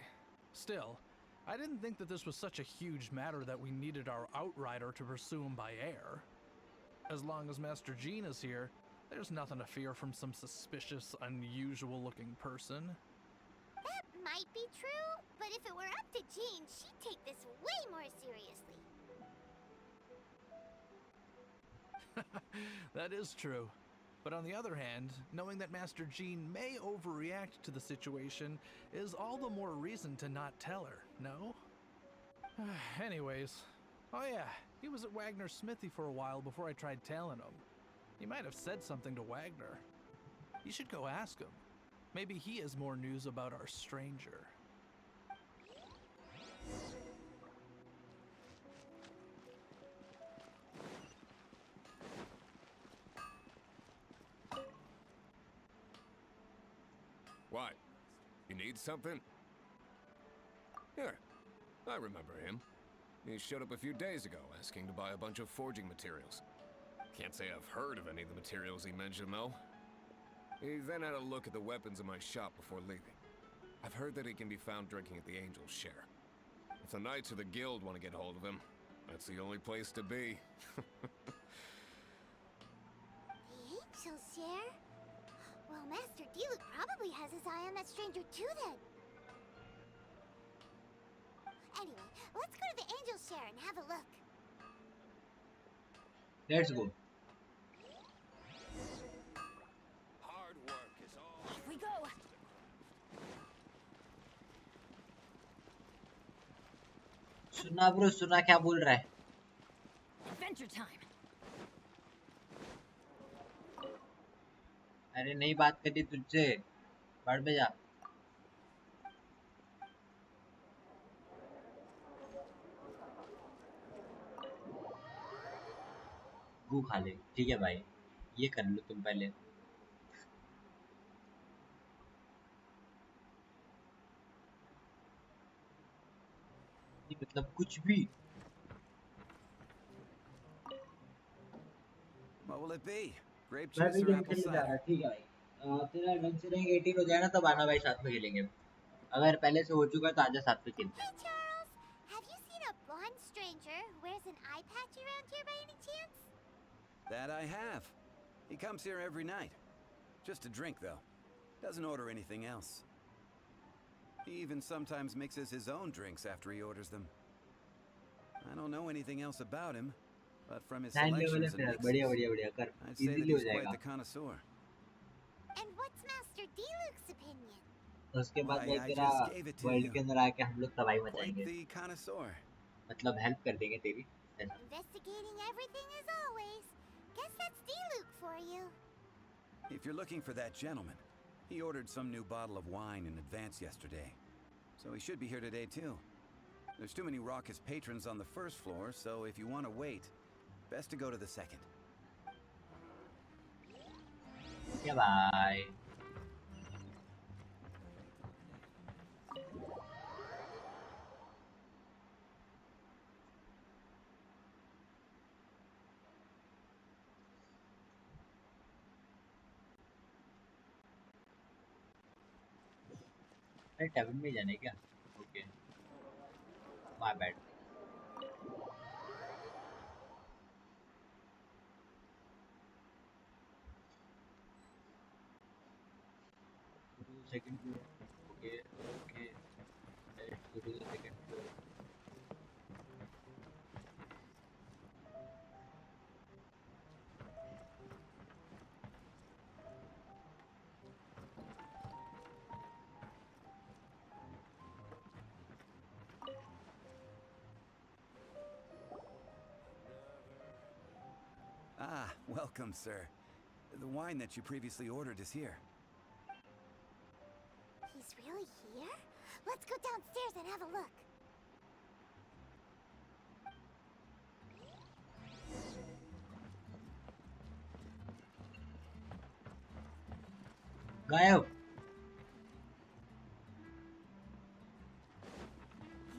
Still, I didn't think that this was such a huge matter that we needed our outrider to pursue him by air. As long as Master Jean is here, there's nothing to fear from some suspicious, unusual-looking person.
That might be true, but if it were up to Jean, she'd take this way more seriously.
That is true. But on the other hand, knowing that Master Jean may overreact to the situation is all the more reason to not tell her, no? Anyways, oh yeah, he was at Wagner's smithy for a while before I tried telling him. He might have said something to Wagner. You should go ask him. Maybe he has more news about our stranger.
What? You need something? Here, I remember him. He showed up a few days ago asking to buy a bunch of forging materials. Can't say I've heard of any of the materials he mentioned, though. He then had a look at the weapons in my shop before leaving. I've heard that he can be found drinking at the Angel's Share. If the Knights or the Guild want to get hold of him, that's the only place to be.
The Angel's Share? Well, Master Diluc probably has his eye on that stranger too, then. Anyway, let's go to the Angel's Share and have a look.
Let's go.
Hard work is all.
Off we go.
सुना bro, सुना क्या बोल रहा है?
Adventure time.
अरे नहीं बात करी तुझसे, बढ़ में जा। गू खा ले, ठीक है भाई, ये कर लो तुम पहले। मतलब कुछ भी।
What will it be? Grape
मैं
juice
भी
or
गेम
apple
खेलने जा रहा,
cider?
ठीक है भाई। तेरा ढंग से रैंक 18 हो जाए ना, तब आना भाई, साथ में खेलेंगे। अगर पहले से हो चुका है तो आजा, साथ में खेलते हैं।
Hey Charles, have you seen a blonde stranger who wears an eye patch around here by any chance?
That I have. He comes here every night. Just to drink, though. Doesn't order anything else. He even sometimes mixes his own drinks after he orders them. I don't know anything else about him, but from his
9 level है
selections and
तेरा,
mixes,
बढ़िया बढ़िया बढ़िया कर,
I'd say that
easily हो
he's quite
जाएगा।
the connoisseur.
And what's Master D-Luke's opinion?
उसके बाद
Why,
भाई
I
तेरा
just gave it to
world
you.
के अंदर आके हम लोग तबाही
Quite
मचाएंगे,
the connoisseur.
मतलब हेल्प कर देंगे तेरी। ऐसा।
Investigating everything as always. Guess that's D-Luke for you.
If you're looking for that gentleman, he ordered some new bottle of wine in advance yesterday. So he should be here today too. There's too many raucous patrons on the first floor, so if you want to wait, best to go to the second.
क्या भाई? अरे टैबन में जाने क्या? Okay, my bad. Second floor, okay okay, let's go to the second floor.
Ah, welcome, sir. The wine that you previously ordered is here.
He's really here? Let's go downstairs and have a look.
गायब।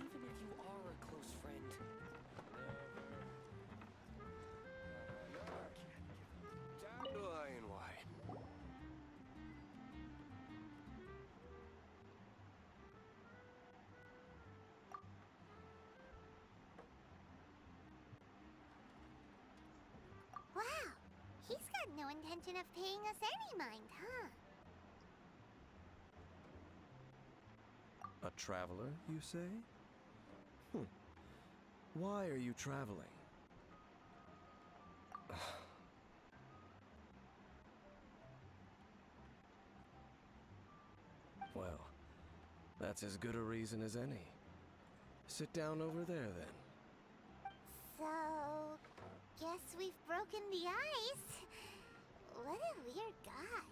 Even if you are a close friend,
Dandelion wine.
Wow, he's got no intention of paying us any mind, huh?
A traveler, you say? Why are you traveling? Well, that's as good a reason as any. Sit down over there, then.
So, guess we've broken the ice. What a weird guy.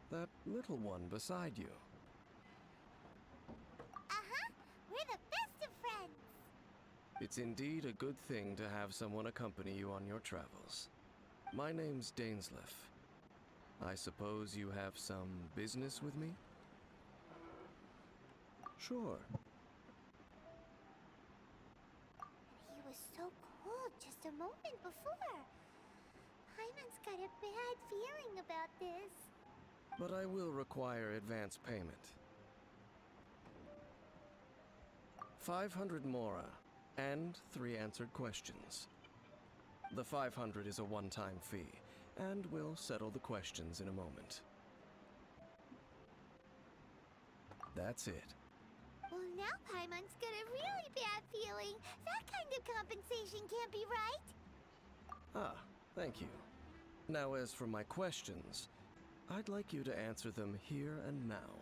That little one beside you.
Uh-huh, we're the best of friends.
It's indeed a good thing to have someone accompany you on your travels. My name's Dainsleif. I suppose you have some business with me? Sure.
He was so cold just a moment before. Paimon's got a bad feeling about this.
But I will require advance payment. 500 mora, and 3 answered questions. The 500 is a one-time fee, and we'll settle the questions in a moment. That's it.
Well, now Paimon's got a really bad feeling. That kind of compensation can't be right.
Ah, thank you. Now as for my questions, I'd like you to answer them here and now.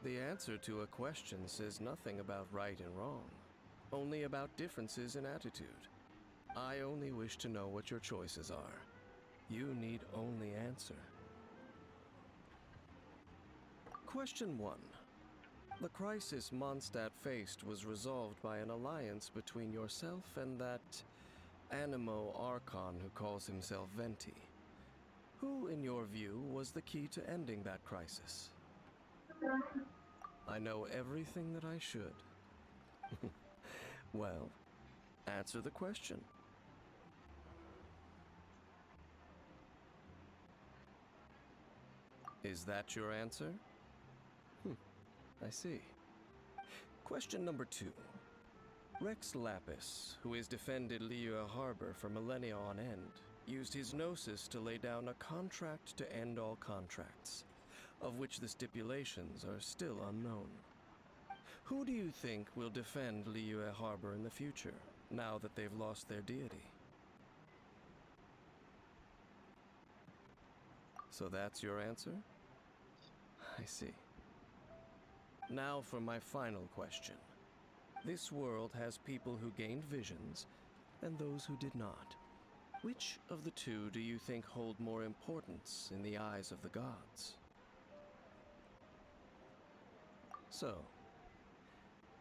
The answer to a question says nothing about right and wrong, only about differences in attitude. I only wish to know what your choices are. You need only answer. Question 1. The crisis Mondstadt faced was resolved by an alliance between yourself and that Animo Archon who calls himself Venti. Who, in your view, was the key to ending that crisis? I know everything that I should. Well, answer the question. Is that your answer? I see. Question number 2. Rex Lapis, who has defended Liyue Harbor for millennia on end, used his gnosis to lay down a contract to end all contracts, of which the stipulations are still unknown. Who do you think will defend Liyue Harbor in the future, now that they've lost their deity? So that's your answer? I see. Now for my final question. This world has people who gained visions, and those who did not. Which of the two do you think hold more importance in the eyes of the gods? So,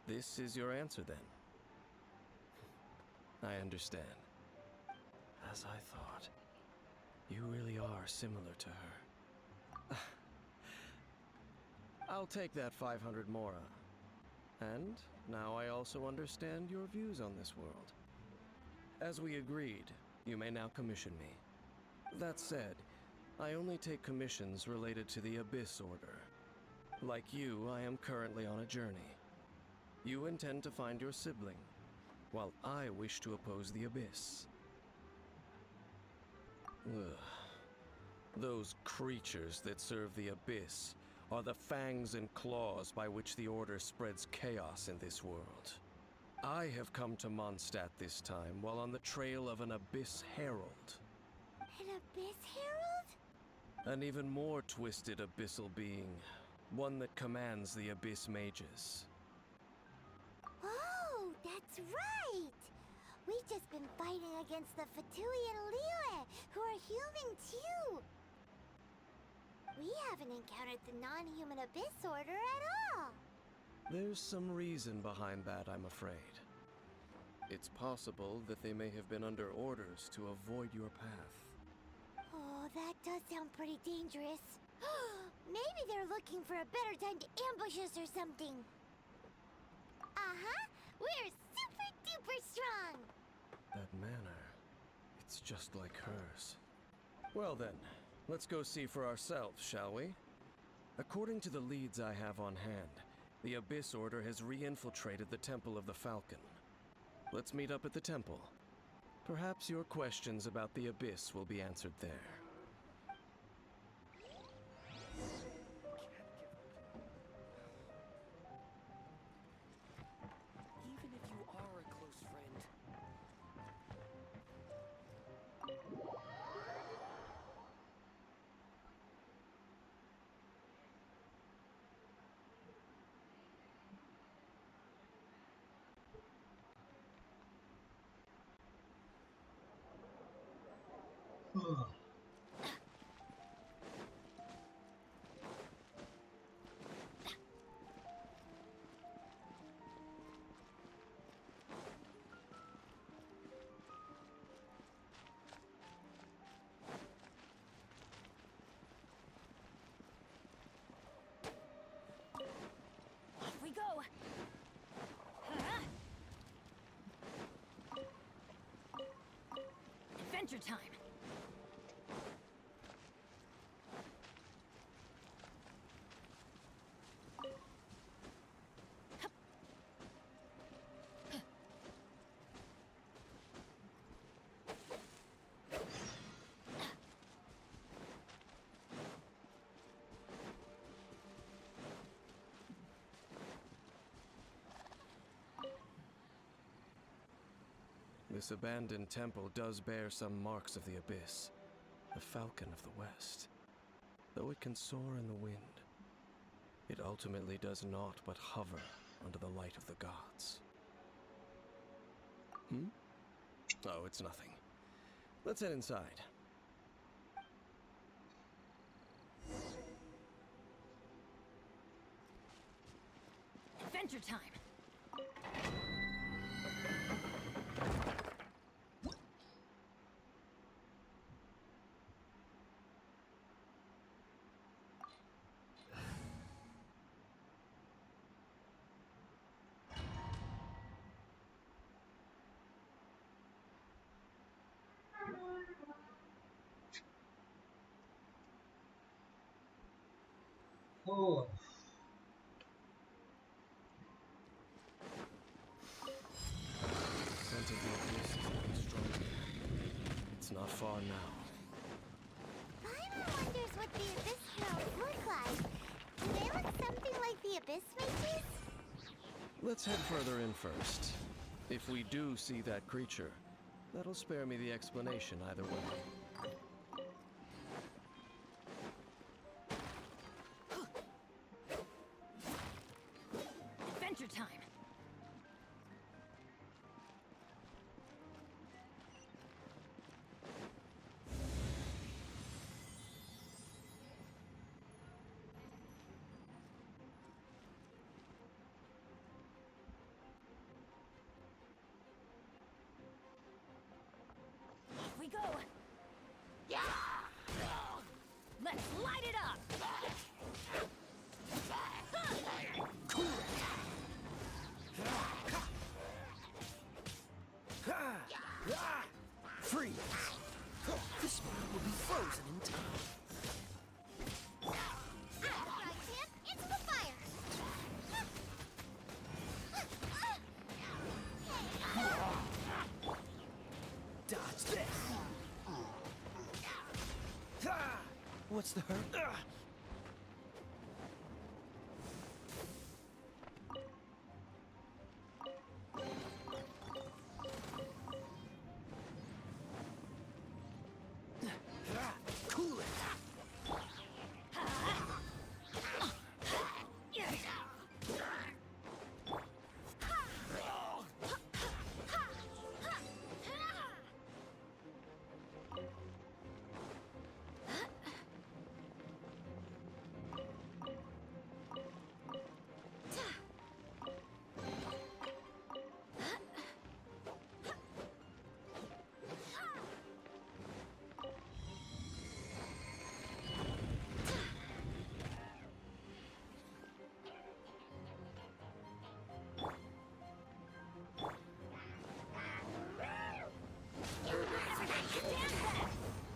this is your answer then? I understand. As I thought. You really are similar to her. I'll take that 500 mora. And now I also understand your views on this world. As we agreed, you may now commission me. That said, I only take commissions related to the Abyss Order. Like you, I am currently on a journey. You intend to find your sibling, while I wish to oppose the Abyss. Ugh. Those creatures that serve the Abyss are the fangs and claws by which the Order spreads chaos in this world. I have come to Mondstadt this time while on the trail of an Abyss Herald.
An Abyss Herald?
An even more twisted abyssal being, one that commands the Abyss Mages.
Oh, that's right! We've just been fighting against the Fatui and Liyue, who are human too! We haven't encountered the non-human Abyss Order at all!
There's some reason behind that, I'm afraid. It's possible that they may have been under orders to avoid your path.
Oh, that does sound pretty dangerous. Maybe they're looking for a better time to ambush us or something. Uh-huh! We're super duper strong!
That manner, it's just like hers. Well then, let's go see for ourselves, shall we? According to the leads I have on hand, the Abyss Order has re-infiltrated the Temple of the Falcon. Let's meet up at the temple. Perhaps your questions about the Abyss will be answered there.
Even if you are a close friend,
Off we go! Adventure time!
This abandoned temple does bear some marks of the Abyss, the Falcon of the West, though it can soar in the wind. It ultimately does naught but hover under the light of the gods. Hmm? Oh, it's nothing. Let's head inside.
Adventure time!
Oh.
Scent of the abyss is getting stronger. It's not far now.
Paimon wonders what the abyss smells look like. Do they look something like the abyss mages?
Let's head further in first. If we do see that creature, that'll spare me the explanation either way.
Adventure time! Off we go! Yeah! Let's light it up!
Freeze! This man will be frozen in time.
Right, Tim? Into the fire!
Dodge this! What's the hurt? Cool it!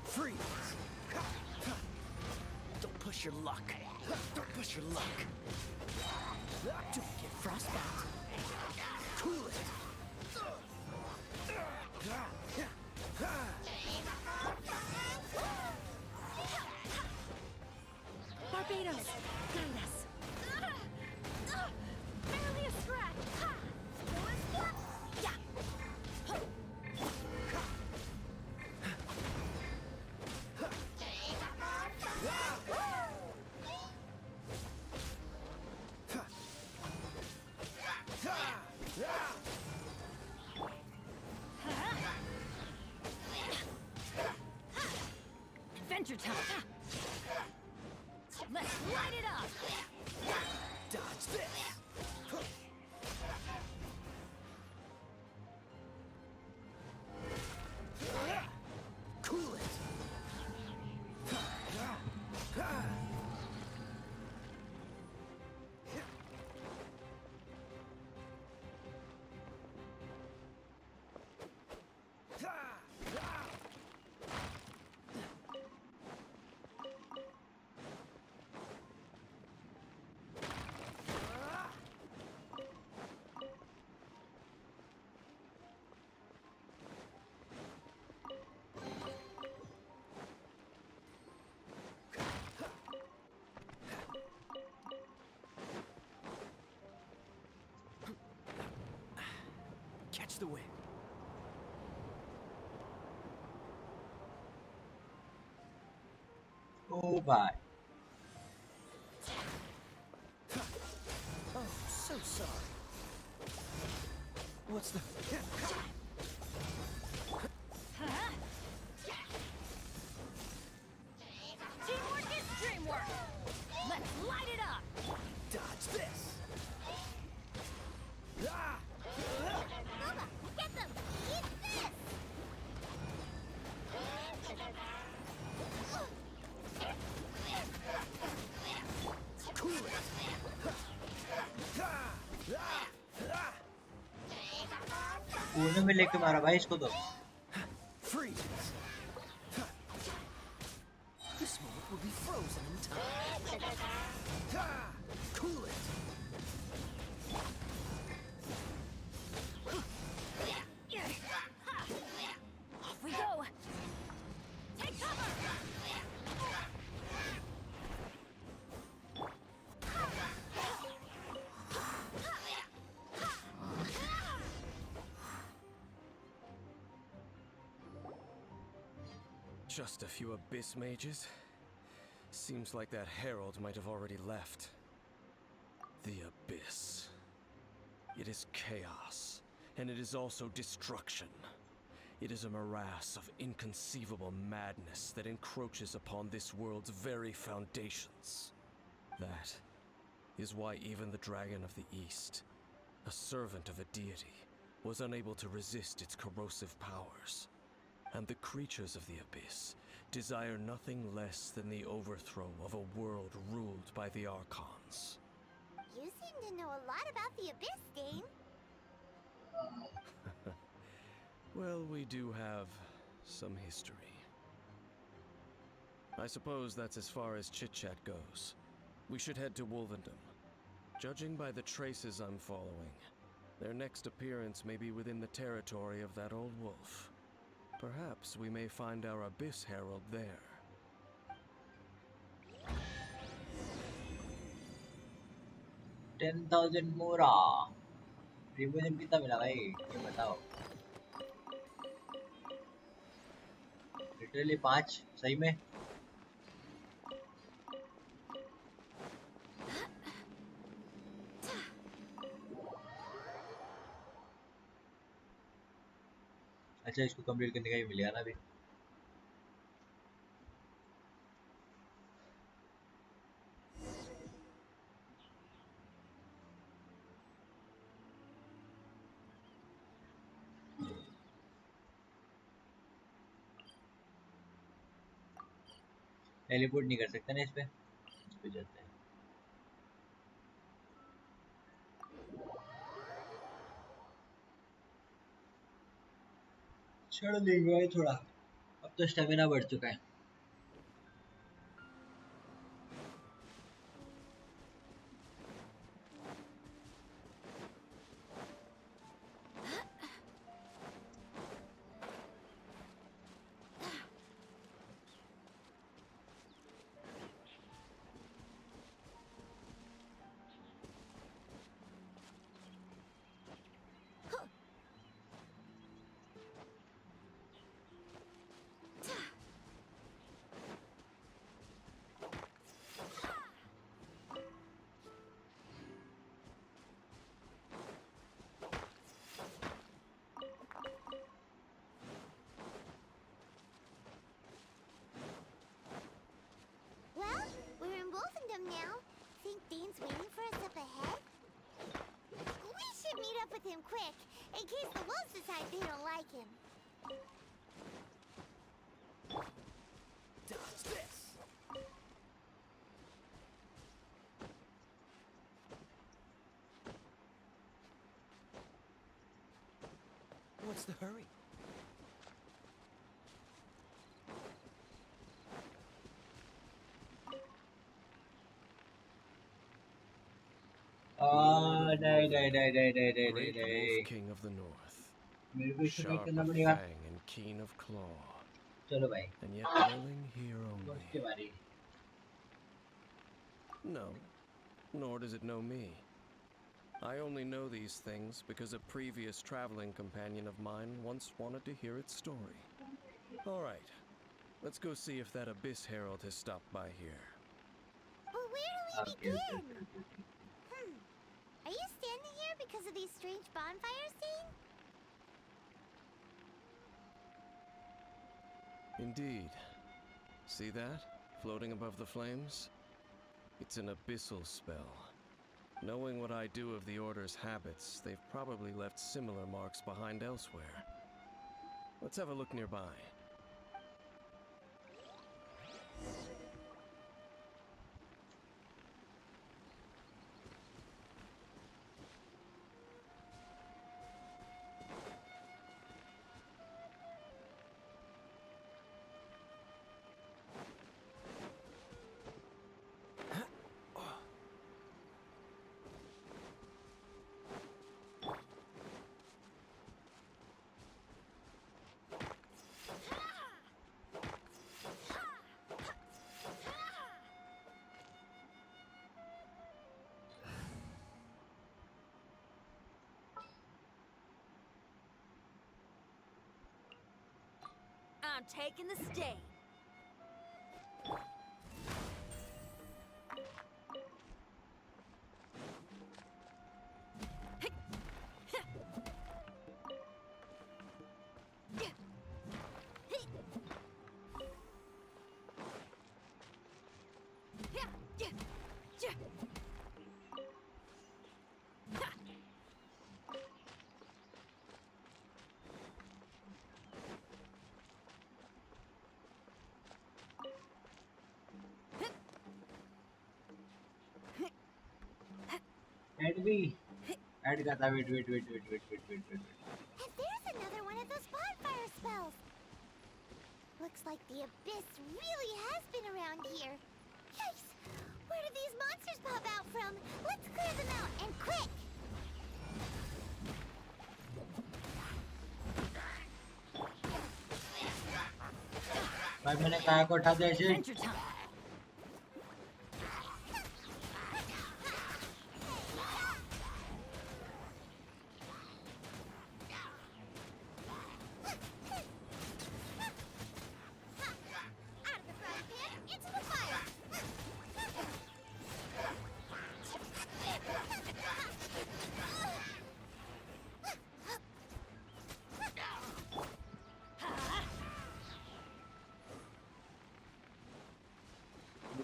Freeze! Don't push your luck. Don't push your luck. Don't get frostbite. Cool it.
Barbados! Guide us! Barely a scratch! Ha! Yeah! Adventure time! Let's light it up!
Dodge this! Cool it! Catch the wind.
Oh, bye.
What's the...
Teamwork is dreamwork! Let's light it up!
Dodge this! Ah!
Bubba, get them! Eat this!
Cool it!
कोने में लेके मारा भाई इसको तो.
Freeze! This moment will be frozen in time. Cool it!
Off we go! Take cover!
Just a few abyss mages? Seems like that herald might have already left. The abyss. It is chaos, and it is also destruction. It is a morass of inconceivable madness that encroaches upon this world's very foundations. That is why even the Dragon of the East, a servant of a deity, was unable to resist its corrosive powers. And the creatures of the Abyss desire nothing less than the overthrow of a world ruled by the Archons.
You seem to know a lot about the Abyss, Dane.
Well, we do have some history. I suppose that's as far as chit-chat goes. We should head to Wolvendom. Judging by the traces I'm following, their next appearance may be within the territory of that old wolf. Perhaps we may find our Abyss Herald there.
10,000 मोरा. प्रीमोजेम कितना मिला भाई? ये बताओ. Literally 5 सही में. अच्छा इसको कंप्लीट करने का ही मिलेगा ना अभी. टेलीपोर्ट नहीं कर सकते ना इस पे जाते हैं. छोड़ देंगे भाई थोड़ा. अब तो स्टेमिना बढ़ चुका है.
Well, we're in Wolfendom now. Think Dane's waiting for us up ahead? We should meet up with him quick, in case the wolves decide they don't like him.
Dodge this! What's the hurry?
नहीं.
Great Wolf King of the North.
मेरे को इसको
Sharp
करना
of
पड़ेगा.
fang and keen of claw.
चलो भाई.
And yet dwelling here only.
उसके बारे.
No, nor does it know me. I only know these things because a previous traveling companion of mine once wanted to hear its story. All right, let's go see if that Abyss Herald has stopped by here.
Well, where do we begin? Are you standing here because of these strange bonfires, Dane?
Indeed. See that? Floating above the flames? It's an abyssal spell. Knowing what I do of the Order's habits, they've probably left similar marks behind elsewhere. Let's have a look nearby.
I'm taking the stage.
Add का था wait
And there's another one of those bonfire spells. Looks like the abyss really has been around here. Yikes! Where did these monsters pop out from? Let's clear them out, and quick!
भाई मैंने काया को उठा दिया ऐसे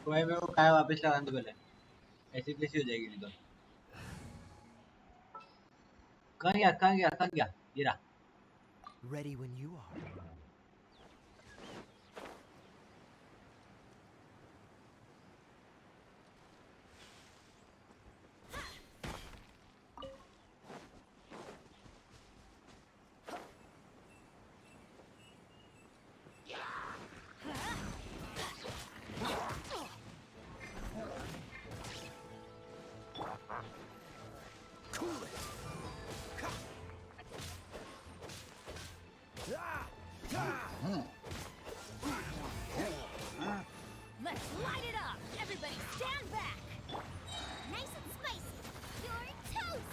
भाई मेरे को काया वापस लगा दो पहले ऐसी कैसी हो जाएगी नहीं तो कहाँ गया ये रहा
Ready when you are.
Let's light it up! Everybody stand back!
Nice and spicy. You're toast!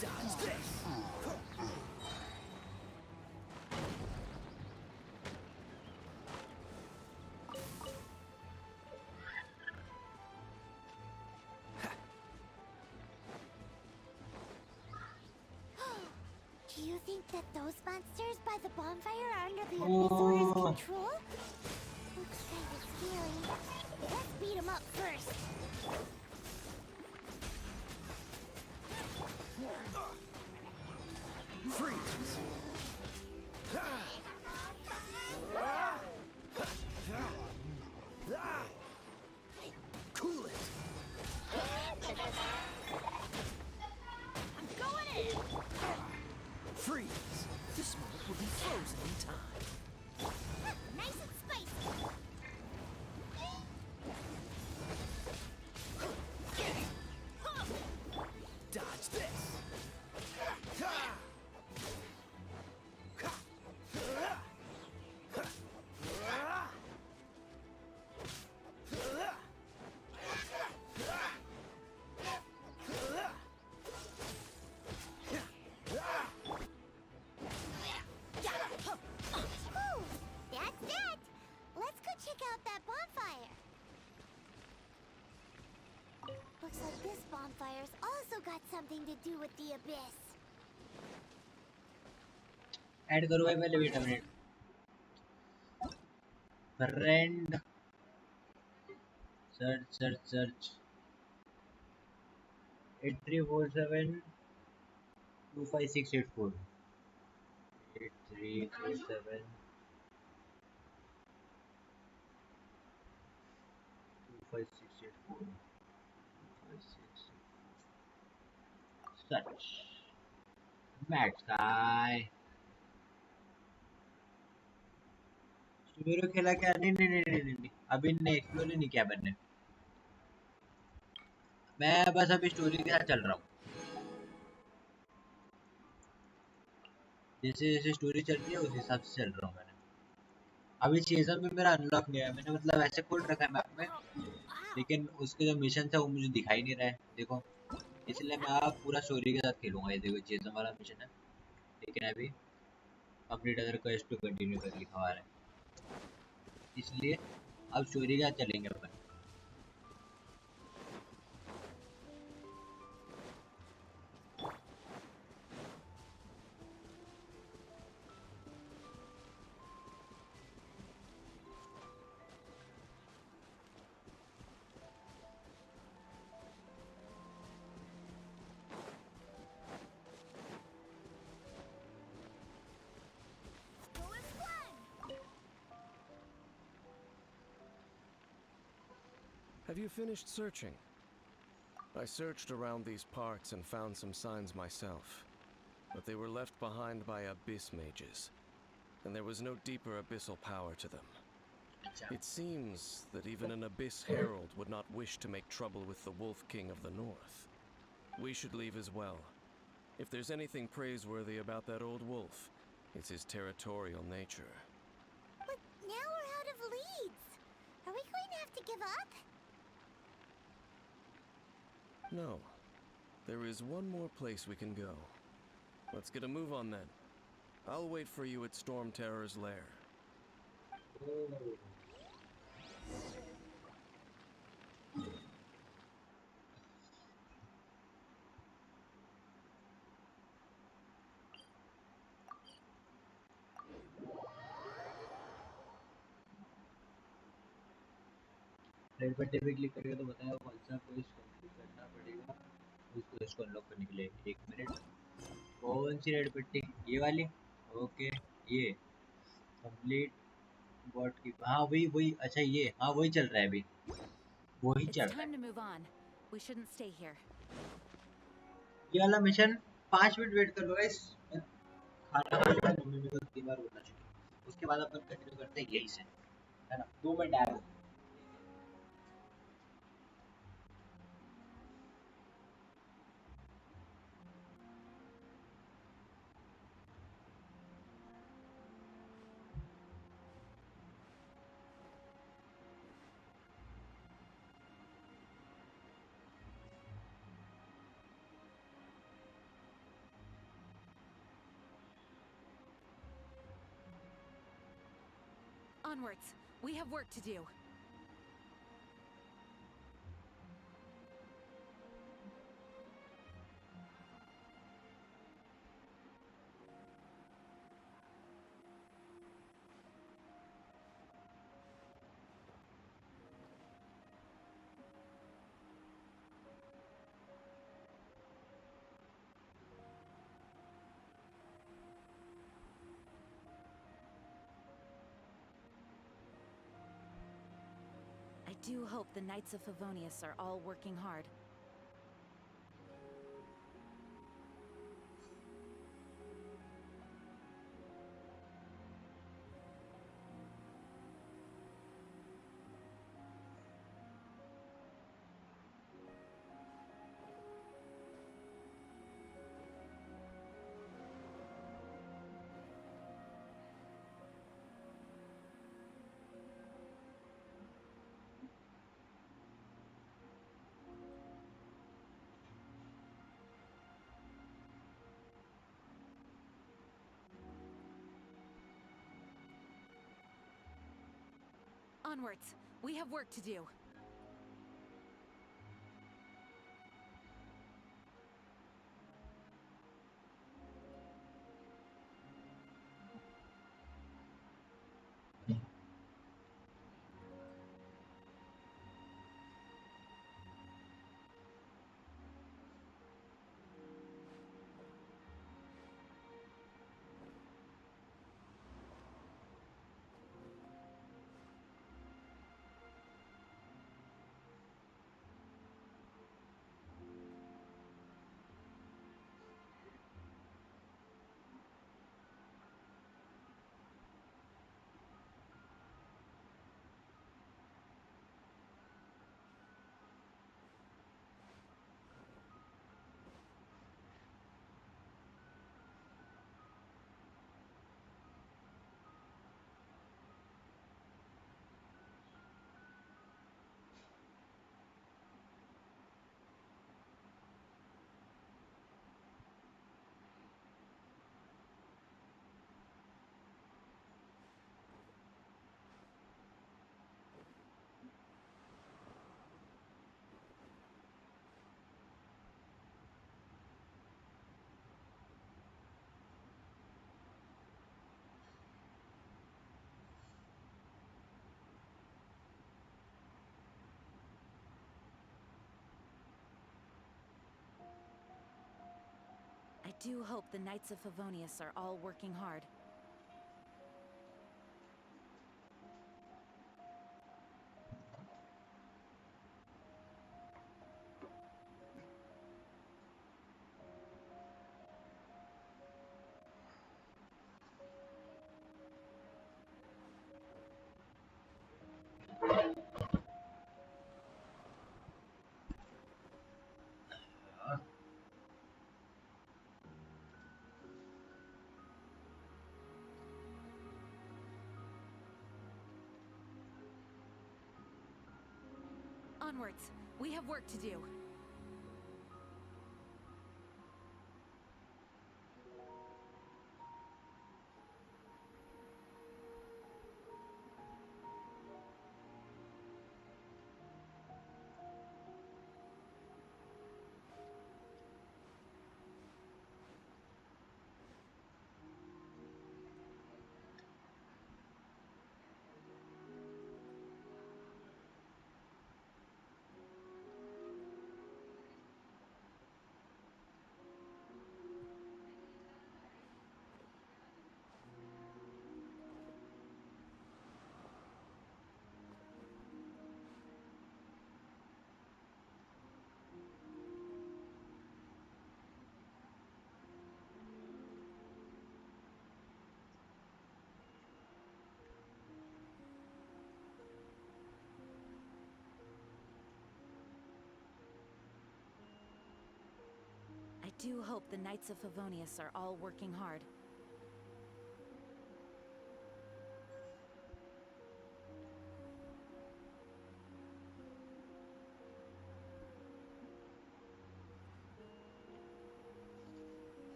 Dodge this!
Do you think that those monsters by the bonfire are under the Abyss Order's control? Looks kinda scary. Let's beat them up first.
Freeze!
Cool it.
I'm going in!
Freeze. The smoke will be frozen in time.
Nice and spicy.
Dodge this.
Whew, that's that. Let's go check out that bonfire. Looks like this bonfire's also got something to do with the Abyss.
Add करो भाई पहले wait a minute Friend. Search. 8347 25684. 8347 25684. Search. Mad Sky. सुबेरो खेला क्या? नहीं, अभी नहीं explore नहीं किया मैंने। मैं बस अभी स्टोरी के साथ चल रहा हूँ। जैसे जैसे स्टोरी चल रही है उस हिसाब से चल रहा हूँ मैंने। अभी सीजन में मेरा अनलॉक नहीं है, मैंने मतलब ऐसे खोल रखा है मैप में, लेकिन उसके जो मिशन था वो मुझे दिखाई नहीं रहा है। देखो, इसलिए मैं अब पूरा स्टोरी के साथ खेलूंगा। ये देखो सीजन वाला मिशन है, लेकिन अभी complete other quest to continue कर लिखा हुआ है, इसलिए अब स्टोरी के साथ चलेंगे अपन।
Have you finished searching? I searched around these parks and found some signs myself, but they were left behind by abyss mages, and there was no deeper abyssal power to them. It seems that even an abyss herald would not wish to make trouble with the Wolf King of the North. We should leave as well. If there's anything praiseworthy about that old wolf, it's his territorial nature.
But now we're out of leads. Are we going to have to give up?
No. There is one more place we can go. Let's get a move on then. I'll wait for you at Storm Terror's lair.
Red button पे click करेगा तो बताएगा कौन सा quest complete करना पड़ेगा उस quest को अनलॉक करने के लिए। एक मिनट, कौन सी रेड पट्टी? ये वाली? ओके, ये कंप्लीट बॉट की। हाँ वही वही, अच्छा ये, हाँ वही चल रहा है अभी, वही
It's
चल रहा
time
है।
to move on. We shouldn't stay here.
ये वाला मिशन 5 मिनट वेट कर लो गाइस, खाना खा लिया, मम्मी मेरे को 3 बार बोलना चाहिए, उसके बाद अपन कंटिन्यू करते हैं यही से, है ना? 2 मिनट आया बस।
Onwards. We have work to do. I do hope the Knights of Favonius are all working hard. Onwards. We have work to do. do hope the Knights of Favonius are all working hard. Onwards. We have work to do. I do hope the Knights of Favonius are all working hard.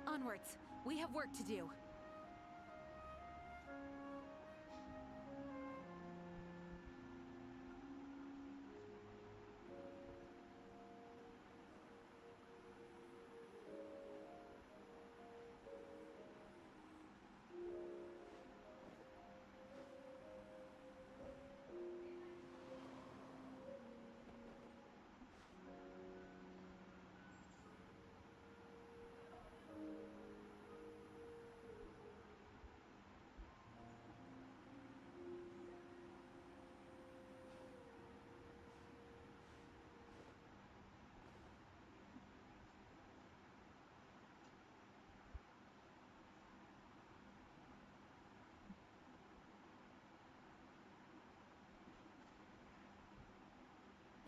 Onwards. We have work to do.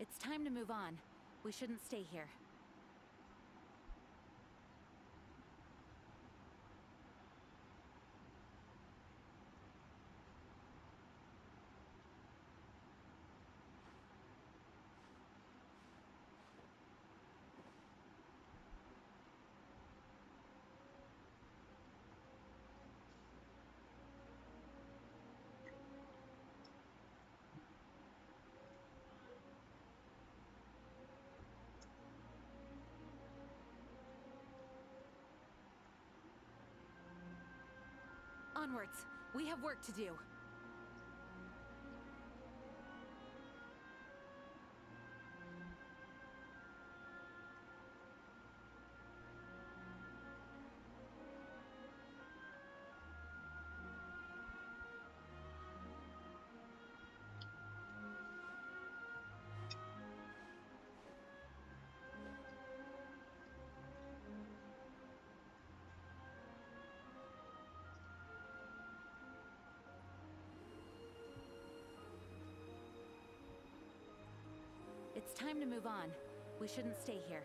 It's time to move on. We shouldn't stay here. Onwards. We have work to do. It's time to move on. We shouldn't stay here.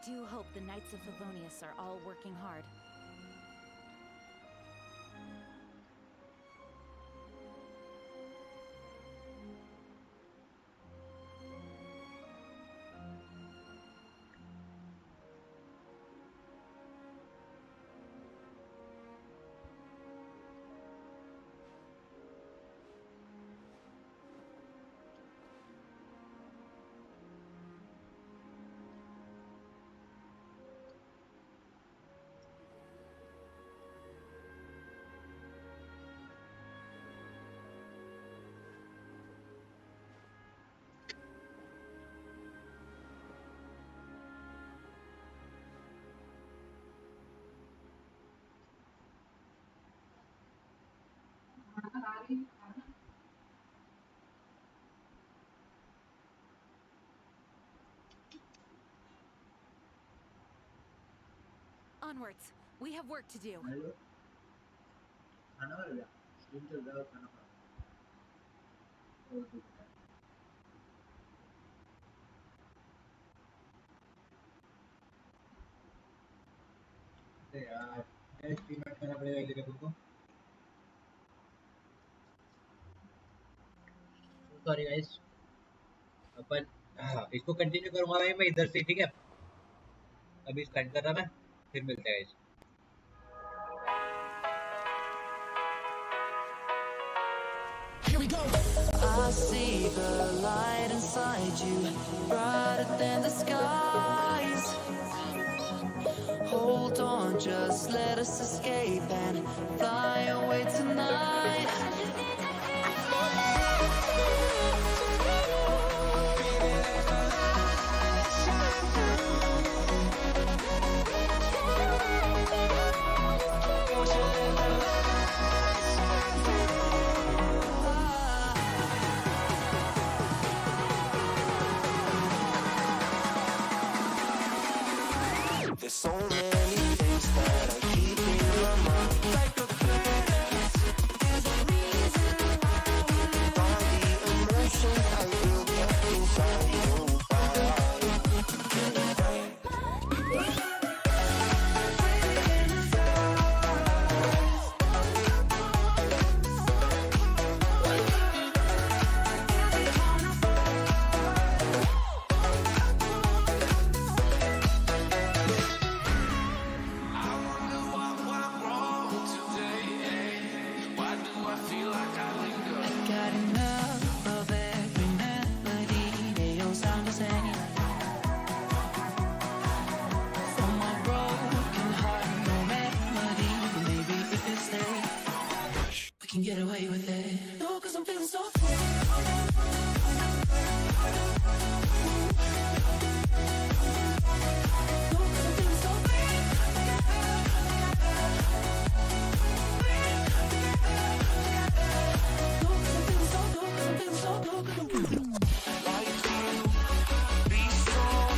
do hope the Knights of Favonius are all working hard. Onwards. We have work to do.
खाना खा लिया stream चल रहा है और खाना खा और कुछ नहीं यार स्ट्रीम ऐड करना पड़ेगा एक जगह तुमको सॉरी गाइस अपन इसको कंटिन्यू करूंगा भाई मैं इधर से ठीक है अभी स्टार्ट कर रहा मैं फिर मिलते हैं guys
Here we go. I see the light inside you, brighter than the skies. Hold on, just let us escape and fly away tonight.
There's so many things that I keep in my mind. Like a threat. There's a reason why we live. All the emotions I built up inside you.
Got enough of every melody. They all sound the same. From my broken heart, no remedy. But maybe if you stay, we can get away with it. No, 'cause I'm feeling so free.
Be strong.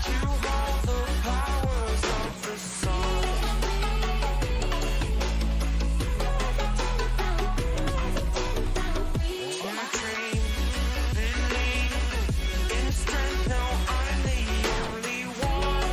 You hold the powers of the sun. I dream, believe in strength. Now I'm the only one.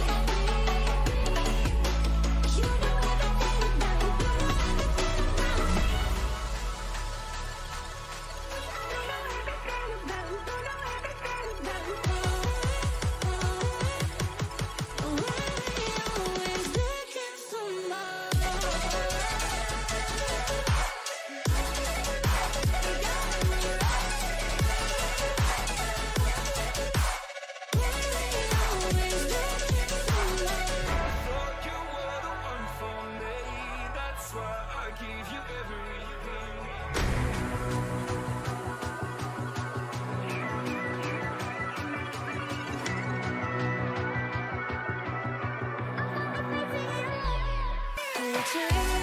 Thought you were the one for me. That's why I gave you everything.
Take